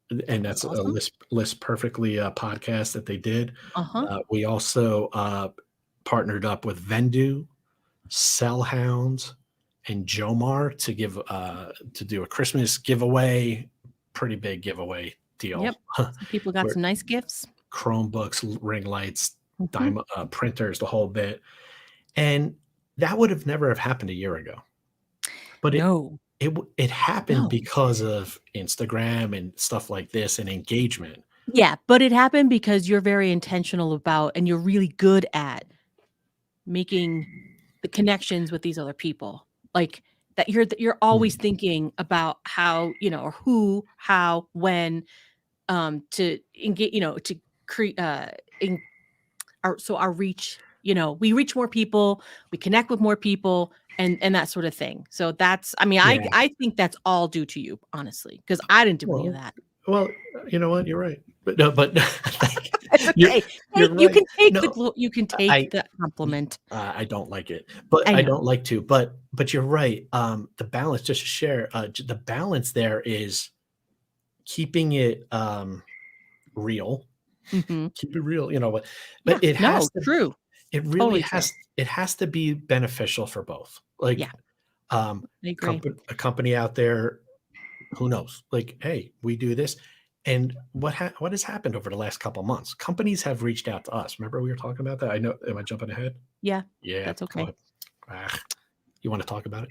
and That was that's a awesome. list perfectly podcast that they did. Uh-huh. We also partnered up with Vendu, Sellhound, and Jomar to give to do a Christmas giveaway, pretty big giveaway deal. Yep. Some people got Where some nice gifts. Chromebooks, ring lights, Mhm. printers, the whole bit, and that would have never have happened a year ago. But No. it happened No. because of Instagram and stuff like this and engagement. Yeah, but it happened because you're very intentional about and you're really good at making the connections with these other people. Like that you're always Mm, thinking about how, or who, how, when to engage, to create our reach, we reach more people, we connect with more people and that sort of thing. So that's, I mean, I yeah. I think that's all due to you, honestly, because I didn't do any of Well, that. well, you know what? You're right. But no, but like, It's you're okay. you're You right. can take No, you can I take the compliment. I don't like it, but I I know. don't like to. But you're right. The balance, just to share, the balance there is keeping it real. Mhm. Keep it real, but Yeah. No, true. it really Totally true. has to be beneficial for both. Like Yeah, I agree. a company out there, who knows? Like, hey, we do this. And what has happened over the last couple of months? Companies have reached out to us. Remember we were talking about that? I know. Am I jumping ahead? Yeah, Yeah, that's go okay. ahead. Ah, you want to talk about it?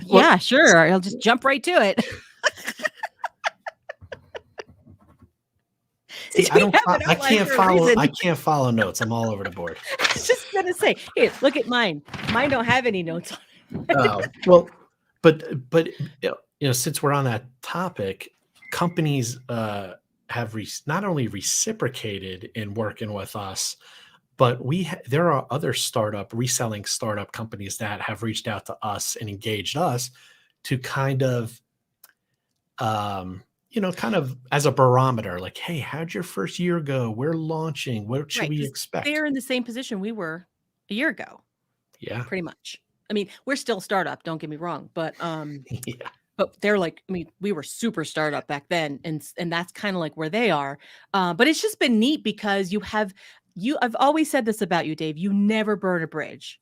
Well, Yeah, sure. I'll just jump right to it. see, We have an I outline can't for a reason. I can't follow notes. I'm all over the board. I was just gonna say, hey, look at mine. Mine don't have any notes on it. Oh, well, but since we're on that topic, companies have not only reciprocated in working with us, but there are other reselling startup companies that have reached out to us and engaged us to kind of as a barometer, like, hey, how'd your first year go? We're launching. What should Right, we because expect? they're in the same position we were a year ago, Yeah. pretty much. I mean, we're still startup, don't get me wrong, Yeah. but they're like, I mean, we were super startup back then, and that's kind of like where they are. But it's just been neat because I've always said this about you, Dave. You never burn a bridge.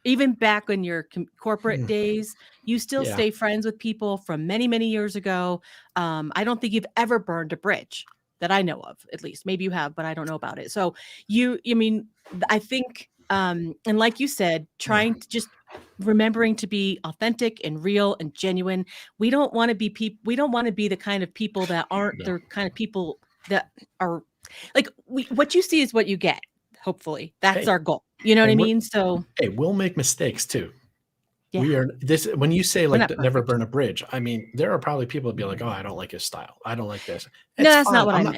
Even back in your corporate Hmm. days, you still Yeah. stay friends with people from many, many years ago. I don't think you've ever burned a bridge that I know of, at least. Maybe you have, but I don't know about it. So I mean, I think, and like you said, Yeah. trying to just remembering to be authentic and real and genuine. We don't want to be we don't want to be the kind of people that aren't No. the kind of people that are like what you see is what you get. Hopefully, that's Hey, our goal. You know what I and mean? So we'll make mistakes too. yeah, We are this when you say we're like not never perfect. burn a bridge. I mean, there are probably people that be like, "Oh, I don't like his style. I don't like this." No, It's that's not fine. what I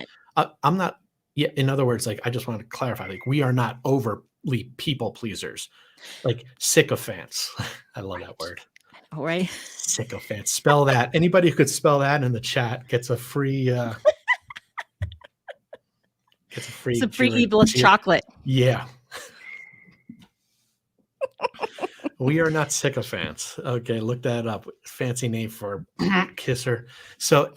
meant. I'm not. Yeah. In other words, like I just want to clarify, like we are not overly people pleasers, like sycophants. I love that Right. word. All right. Sycophants. Spell that. Anybody who could spell that in the chat gets a free Some free eBLISS cheer. chocolate. Yeah. We are not sycophants. Okay, look that up. Fancy name for kisser. So,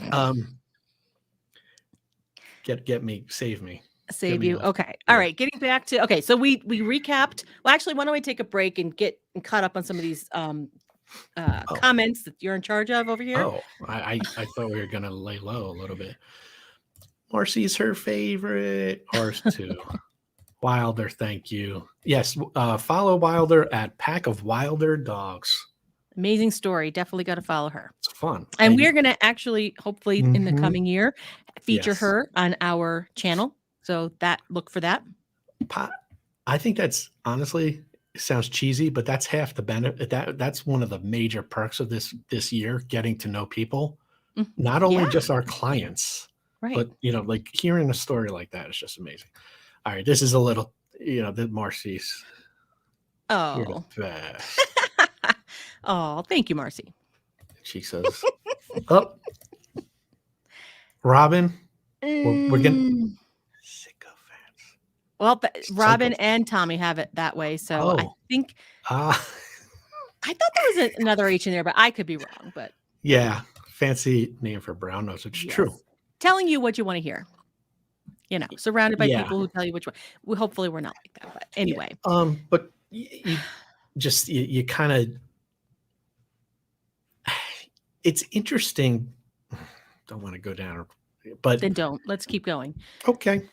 get me, save me, get Save me you. off. Okay. All Yeah. right. Getting back to okay. So we recapped. Well, actually, why don't we take a break and get caught up on some of these Oh, comments that you're in charge of over here. oh, I thought we were gonna lay low a little bit. Marcy's her favorite. Ours too. Wilder, thank you. Yes, follow Wilder at Pack of Wilder Dogs. Amazing story. Definitely got to follow her. It's fun. And we're going to actually, hopefully, in the Mhm, coming year, feature yes. her on our channel. So that look for that. I think that's honestly it sounds cheesy, but that's half the benefit. That's one of the major perks of this year, getting to know people. Mm, Not only yeah, just our clients, right. but like hearing a story like that is just amazing. All right, this is a little, the Marcy's. You're the Oh. best. Oh, thank you, Marcy. She says, "Up, Robin. We're gonna Mm, sycophants. well, Robin Psycho. and Tommy have it that way. So I Oh, think ah, I thought there was another H in there, but I could be wrong. But yeah. Fancy name for brown nose. It's true. yes, telling you what you want to hear. Surrounded by Yeah, people who tell you which one. Hopefully, we're not like that. But yeah. anyway, But you kind of it's interesting. Don't want to go down, but then don't. Let's keep going. okay.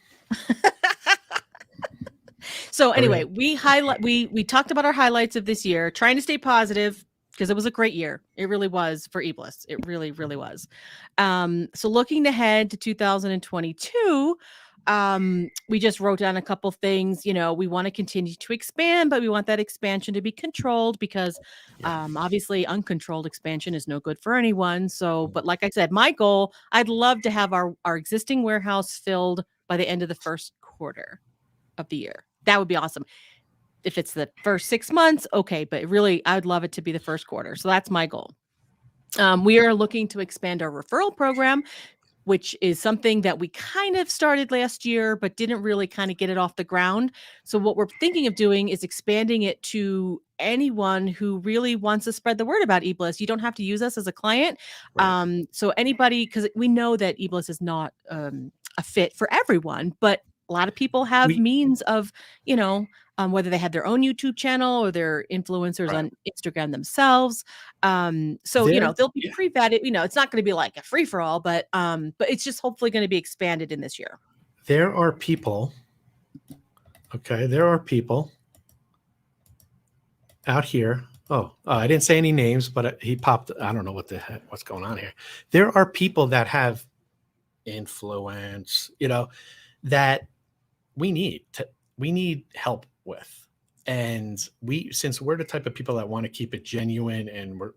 So All anyway, right. we talked about our highlights of this year, trying to stay positive because it was a great year. It really was for eBLISS. It really, really was. So looking ahead to 2022, we just wrote down a couple things. We want to continue to expand, but we want that expansion to be controlled because Yeah. obviously uncontrolled expansion is no good for anyone. So, but like I said, my goal, I'd love to have our existing warehouse filled by the end of the first quarter of the year. That would be awesome. If it's the first 6 months, okay, but really, I'd love it to be the first quarter. So that's my goal. We are looking to expand our referral program, which is something that we kind of started last year, but didn't really kind of get it off the ground. So what we're thinking of doing is expanding it to anyone who really wants to spread the word about eBLISS. You don't have to use us as a client. Right. So anybody, because we know that eBLISS is not a fit for everyone, but a lot of people have We means of, whether they have their own YouTube channel or they're influencers right on Instagram themselves. So there. they'll be Yeah, pre-vetted. It's not going to be like a free for all, but it's just hopefully going to be expanded in this year. there are people. Okay, there are people out here. Oh, I didn't say any names, but he popped. I don't know what's going on here. There are people that have influence, that we need help with. And since we're the type of people that want to keep it genuine and we're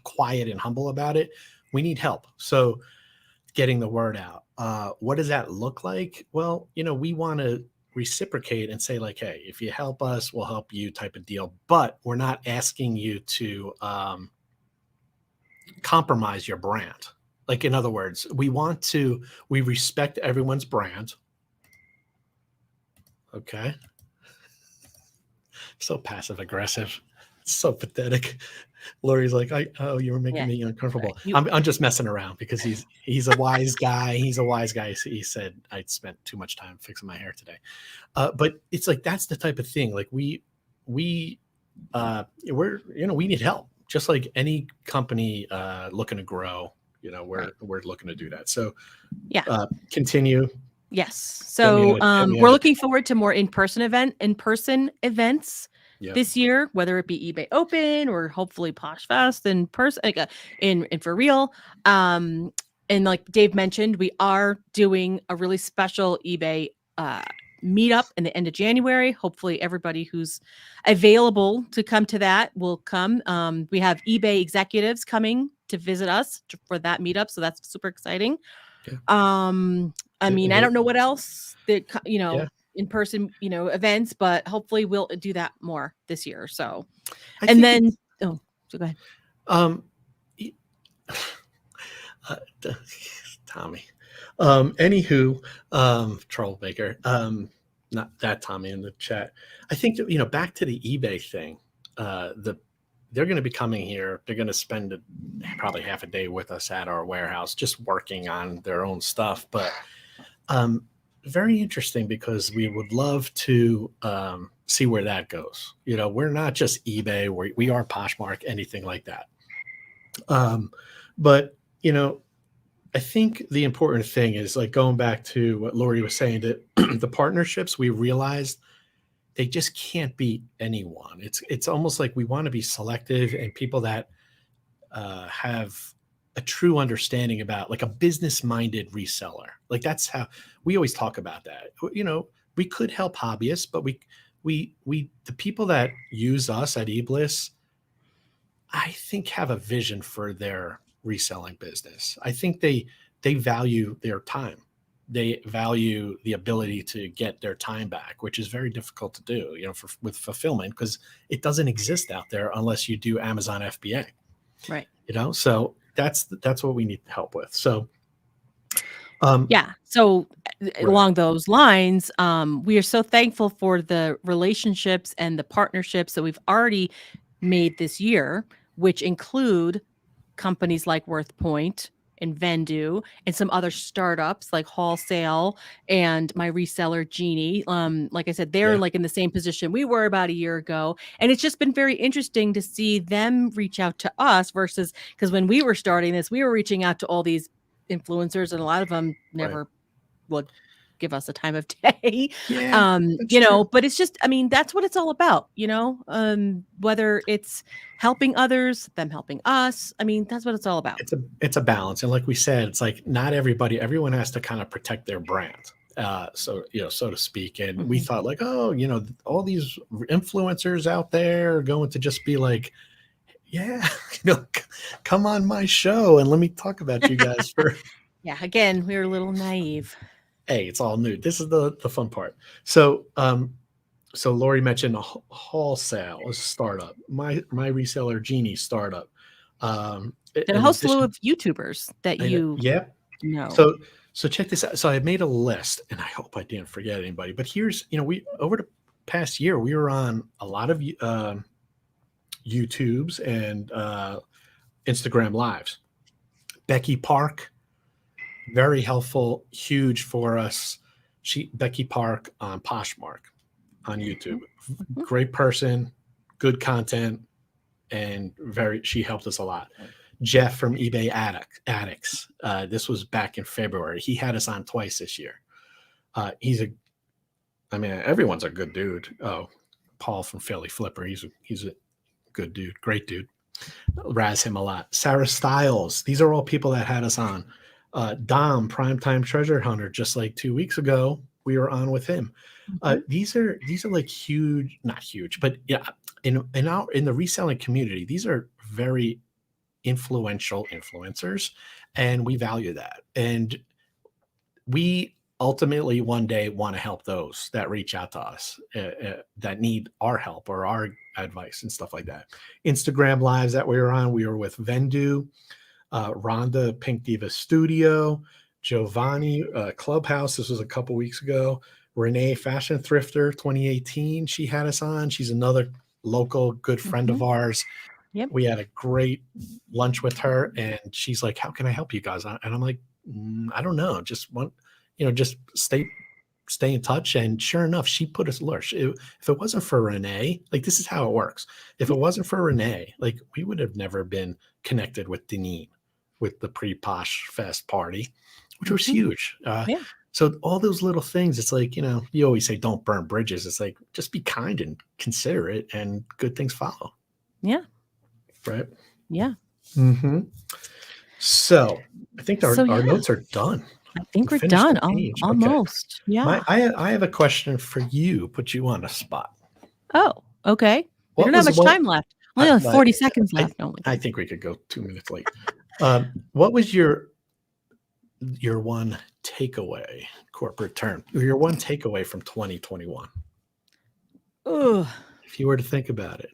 quiet and humble about it, we need help. So getting the word out. What does that look like? Well, we want to reciprocate and say like, hey, if you help us, we'll help you type of deal. But we're not asking you to compromise your brand. Like, in other words, we respect everyone's brand. Okay. So passive aggressive. So pathetic. Laurie's like, you were making Yeah, me that's right. uncomfortable. I'm just messing around because he's a wise guy. He's a wise guy. He said I spent too much time fixing my hair today. But it's like that's the type of thing. Like we we need help. Just like any company looking to grow, Right. we're looking to do that. So Yeah. continue. Yes. Get me So at we're it. looking forward to more in-person events Yep. this year, whether it be eBay Open or hopefully Posh Fest in person, like in for real. And like Dave mentioned, we are doing a really special eBay meetup in the end of January. Hopefully, everybody who's available to come to that will come. We have eBay executives coming to visit us for that meetup, so that's super exciting. Yeah. I mean, I don't know what else that Yeah. in person events, but hopefully we'll do that more this year. So, I and think then it's so go ahead. um uh, Tommy. Anywho, Trollbaker. Not that Tommy in the chat. I think that back to the eBay thing. They're going to be coming here. They're going to spend probably half a day with us at our warehouse, just working on their own stuff. But very interesting because we would love to see where that goes. You know, we're not just eBay, we are Poshmark, anything like that. Um, but you know, I think the important thing is like going back to what Laurie was saying, that the partnerships, we realized they just can't be anyone. It's almost like we want to be selective and people that have a true understanding about, like, a business minded reseller. Like, that's how we always talk about that. You know, we could help hobbyists, but the people that use us at eBLISS, I think, have a vision for their reselling business. I think they value their time. They value the ability to get their time back, which is very difficult to do, you know, with fulfillment, because it doesn't exist out there unless you do Amazon FBA, Right. you know. So that's what we need help with. So um Yeah. So right, along those lines, we are so thankful for the relationships and the partnerships that we've already made this year, which include companies like WorthPoint and Vendu and some other startups like Wholesale and my reseller Genie. Like I said, they're yeah, like in the same position we were about a year ago. And it's just been very interesting to see them reach out to us versus, because when we were starting this, we were reaching out to all these influencers and a lot of them right, never would give us a time of day. yeah, that's You true. know, but it's just, I mean, that's what it's all about, you know, whether it's helping others, them helping us. I mean, that's what it's all about. It's a balance, and like we said, it's like not everyone has to kind of protect their brand, so, you know, so to speak. And we Mhm. thought, like, oh, you know, all these influencers out there are going to just be like, yeah, you know, come on my show and let me talk about you guys for. Yeah, again, we were a little naive. Hey, it's all new. This is the fun part. So Laurie mentioned Wholesale is a startup. My reseller Genie startup. And a In whole slew addition, of YouTubers that I know, you yeah. know. So check this out. So I made a list, and I hope I didn't forget anybody. But here's, you know, we over the past year we were on a lot of YouTubes and Instagram lives. Becky Park, very helpful, huge for us. Becky Park on Poshmark on YouTube. Mhm. Great person, good content, and she helped us a lot. Jeff from eBay Addicts. This was back in February. He had us on twice this year. I mean, everyone's a good dude. Oh, Paul from Philly Flipper. He's a good dude, great dude. Razz him a lot. Sarah Styles. These are all people that had us on. Dom, Primetime Treasure Hunter. Just like 2 weeks ago, we were on with him. Mhm. These are like huge, not huge, but yeah, in the reselling community, these are very influential influencers, and we value that. And we ultimately one day want to help those that reach out to us, that need our help or our advice and stuff like that. Instagram lives that we were with Vendu, Rhonda Pink Diva Studio, Giovanni Clubhouse. This was a couple weeks ago. Renee Fashion Thrifter 2018. She had us on. She's another local good friend of Mhm. ours. Yep. We had a great lunch with her, and she's like, "How can I help you guys?" And I'm like, I don't know. Just want, you know, just stay in touch." And sure enough, she put us lurch. If it wasn't for Renee, like, this is how it works. If Yeah. it wasn't for Renee, like, we would have never been connected with Deneen, with the pre-Posh Fest party, which was Mhm. huge. Yeah. So all those little things, it's like, you know, you always say don't burn bridges. It's like, just be kind and considerate, and good things follow, Yeah. right? Yeah. Hmm. So I think So our yeah, notes are done. I We think we're finished the done. page. Okay. Almost. Yeah. I have a question for you. Put you on the spot. Oh, okay. We What don't have was much what? time left. We I, only have I 40 seconds I left. No, only I kidding. think we could go 2 minutes late. What was your one takeaway, corporate term? Your one takeaway from 2021, Ugh. if you were to think about it.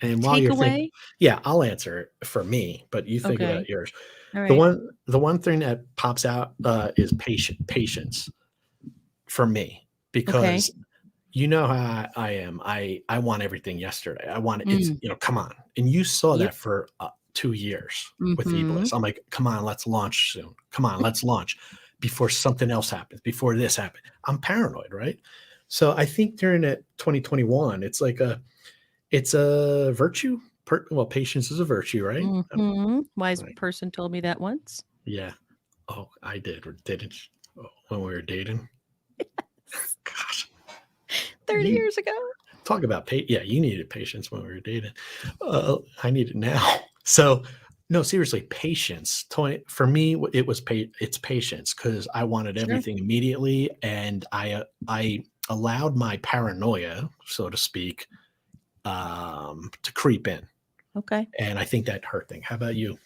And while you're thinking, Takeaway? yeah, I'll answer it for me, but you think Okay. about yours. All The right. one thing that pops out is patience for me, Okay. because you know how I am. I want everything yesterday. I want it's, Mm. you know, come on. And you saw Yep. that for 2 years with Mhm. eBLISS. I'm like, come on, let's launch soon. Come on, let's launch. before something else happens, before this happens. I'm paranoid, right? So I think during that 2021, it's a virtue. Well, patience is a virtue, right? Wise Right. person told me that once. Yeah. Oh, I did or didn't when we were dating. Gosh, 30 you years ago. talk about yeah, you needed patience when we were dating. I need it now. So, no, seriously, patience. For me, it was it's patience because I wanted Sure. everything immediately, and I allowed my paranoia, so to speak, to creep in, Okay. and I think that hurt thing. How about you?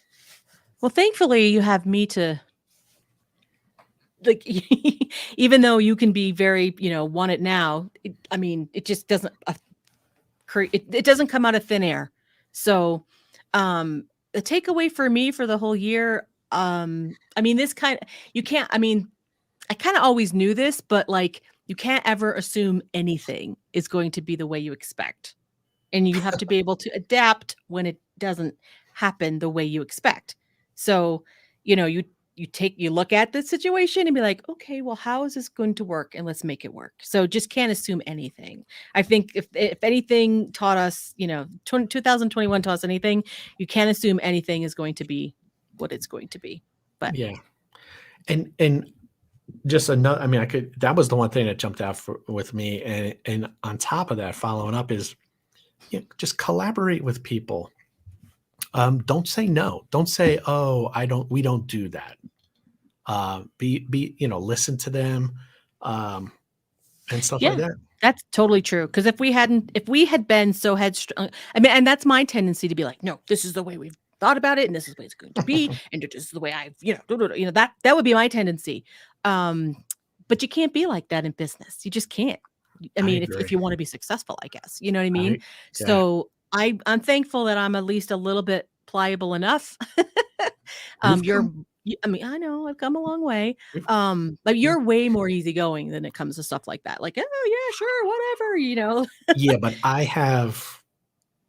Well, thankfully, you have me to like, even though you can be very, want it now. I mean, it just doesn't it doesn't come out of thin air. So, the takeaway for me for the whole year, I mean, you can't. I mean, I kind of always knew this, but like, you can't ever assume anything is going to be the way you expect. And you have to be able to adapt when it doesn't happen the way you expect. So, you look at the situation and be like, okay, well, how is this going to work? And let's make it work. So just can't assume anything. I think if anything taught us, 2021 taught us anything, you can't assume anything is going to be what it's going to be. But Yeah, and just another. I mean, that was the one thing that jumped out with me, and on top of that, following up is just collaborate with people. Don't say no. Don't say, "Oh, I don't." We don't do that. Listen to them, um, and stuff like yeah, that. that's totally true. Because if we had been so headstrong, I mean, and that's my tendency to be like, no, this is the way we've thought about it, and this is the way it's going to be, and this is the way I've, that would be my tendency. Um, but you can't be like that in business. You just can't. I I mean, if agree. you want to be successful, I guess, you know what I mean? I Yeah. So I'm thankful that I'm at least a little bit pliable enough. You've You're, come. I mean, I know I've come a long way. You've, Like, you've, you're way more easygoing than it comes to stuff like that. Like, "Oh, yeah, sure, whatever." yeah, but I have.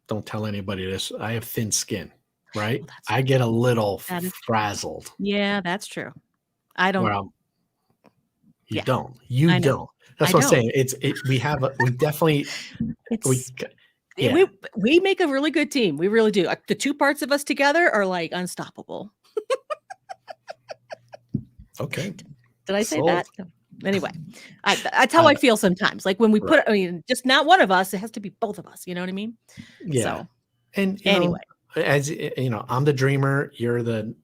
Don't tell anybody this. I have thin skin, right? Well, that's I get a little that is true. frazzled. Yeah, that's true. I don't Well, you yeah, don't. You I know. don't. That's I what I'm don't. saying. We definitely we It's eh, yeah. we make a really good team. We really do. The 2 parts of us together are, like, unstoppable. Okay. Did I say Sold. that? No. Anyway, that's how Uh, I feel sometimes. Like, when we right. I mean, just not one of us, it has to be both of us, you know what I mean? Yeah. So, And anyway, I'm the dreamer, you're the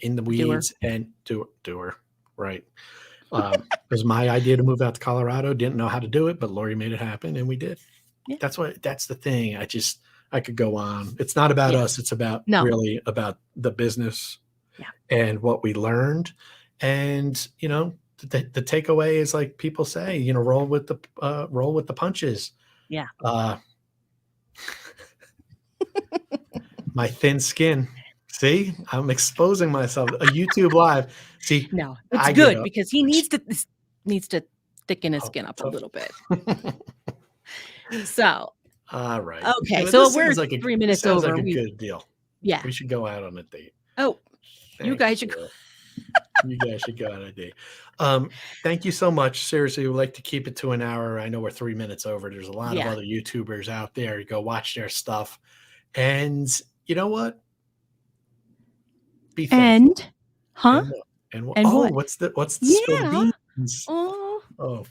in the doer. weeds and doer, right? It was my idea to move out to Colorado. Didn't know how to do it, but Laurie made it happen, and we did. Yeah, That's the thing. I could go on. It's not about yeah. us. It's about No. really about the business Yeah. and what we learned. And the takeaway is like people say, roll with the punches. Yeah. Uh, my thin skin. See, I'm exposing myself. A YouTube live. See, No, it's I get good up. because he needs to thicken his Oh, skin up a tough. little bit. So, All right. okay, Anyway, so we're 3 this minutes sounds like over. a good deal. Yeah. We should go out on a date. Oh, you Thank guys should you. You guys should go on a date. Um, Thank you so much. Seriously, we like to keep it to an hour. I know we're 3 minutes over. There's a lot of yeah. other YouTubers out there. You go watch their stuff. And you know what? Be thankful. And huh? And what? And what? And Oh, what? what's the spilled Yeah. beans? Oh, Oh,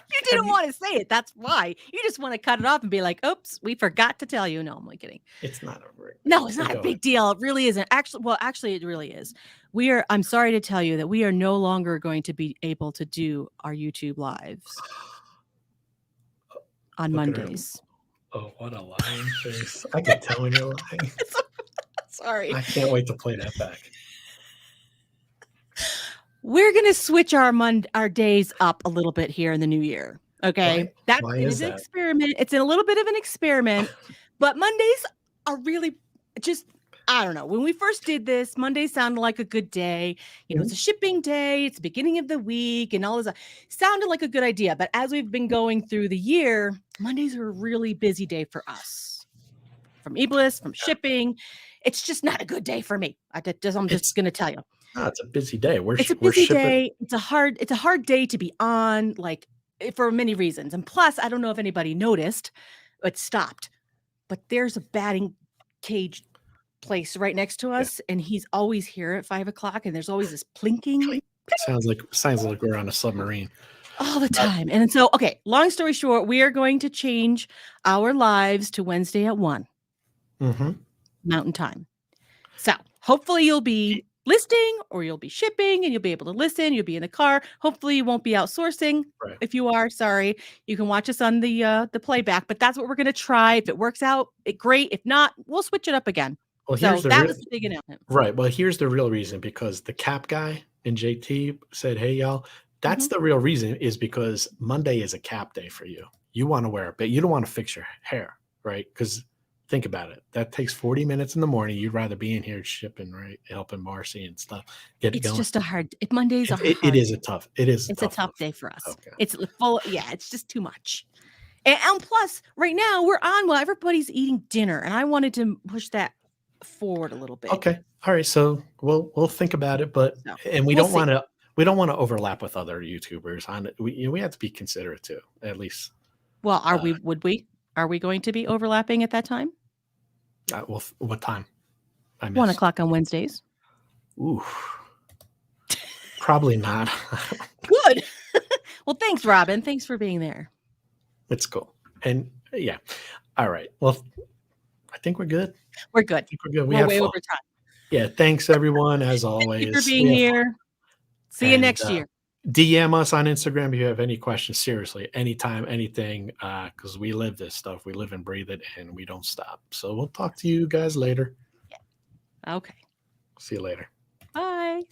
you have didn't you? wanna say it, that's why. You just wanna cut it off and be like, "Oops, we forgot to tell you." No, I'm only kidding. It's not a big No, deal. it's But not a go ahead. big deal. It really isn't. Actually, it really is. I'm sorry to tell you that we are no longer going to be able to do our YouTube lives on Look at her. Mondays. Oh, what a lying face. I can tell when you're lying. Sorry. I can't wait to play that back. We're gonna switch our days up a little bit here in the new year. Why Okay. why It is is an that? experiment. It's a little bit of an experiment, but Mondays are really just I don't know. When we first did this, Monday sounded like a good day. It's a Mhm. shipping day, it's the beginning of the week, and all this sounded like a good idea. But as we've been going through the year, Mondays are a really busy day for us. From eBLISS, from shipping. It's just not a good day for me. I'm just It's gonna tell you. Oh, it's a busy day. It's a We're busy shipping. day. It's a hard day to be on, like, for many reasons. And plus, I don't know if anybody noticed, it stopped, but there's a batting cage place right next to Yeah. us, and he's always here at 5 o'clock, and there's always this plinking Sounds like we're on a submarine. all the But time. And so, okay, long story short, we are going to change our lives to Wednesday at 1 mhm. Mountain Time. So hopefully you'll be listing or you'll be shipping and you'll be able to listen. You'll be in the car. Hopefully you won't be outsourcing. Right. If you are, sorry, you can watch us on the playback. But that's what we're gonna try. If it works out, great. If not, we'll switch it up again. Well, So here's the that real was the big announcement. right. Well, here's the real reason because the cap guy and JT said, "Hey, y'all." That's Mhm. the real reason is because Monday is a cap day for you. You want to wear a bit. You don't want to fix your hair, right? Because think about it. That takes 40 minutes in the morning. You'd rather be in here shipping, right? Helping Marcy and stuff. Get it It's going. just a hard Mondays are It hard. is a tough. It is a It's a tough tough one. day for us. Okay. It's full, yeah, it's just too much. And plus, right now we're on while everybody's eating dinner, and I wanted to push that forward a little bit. Okay. All right. So we'll think about it, but So and we'll see. we don't want to overlap with other YouTubers on it. We have to be considerate too, at least. Well, Uh, would we? Are we going to be overlapping at that time? what time? I One missed. o'clock on Wednesdays. Ooh, probably not. Good. Well, thanks, Robin. Thanks for being there. It's cool. And yeah. All right. Well, I think we're good. We're good. I think we're good. We We're had way fun. over time. Yeah. Thanks everyone. As Thank you for always, being we have fun. here. See you And next year. DM us on Instagram if you have any questions. Seriously, anytime, anything, because we live this stuff. We live and breathe it, and we don't stop. So we'll talk to you guys later. Okay. See you later. Bye.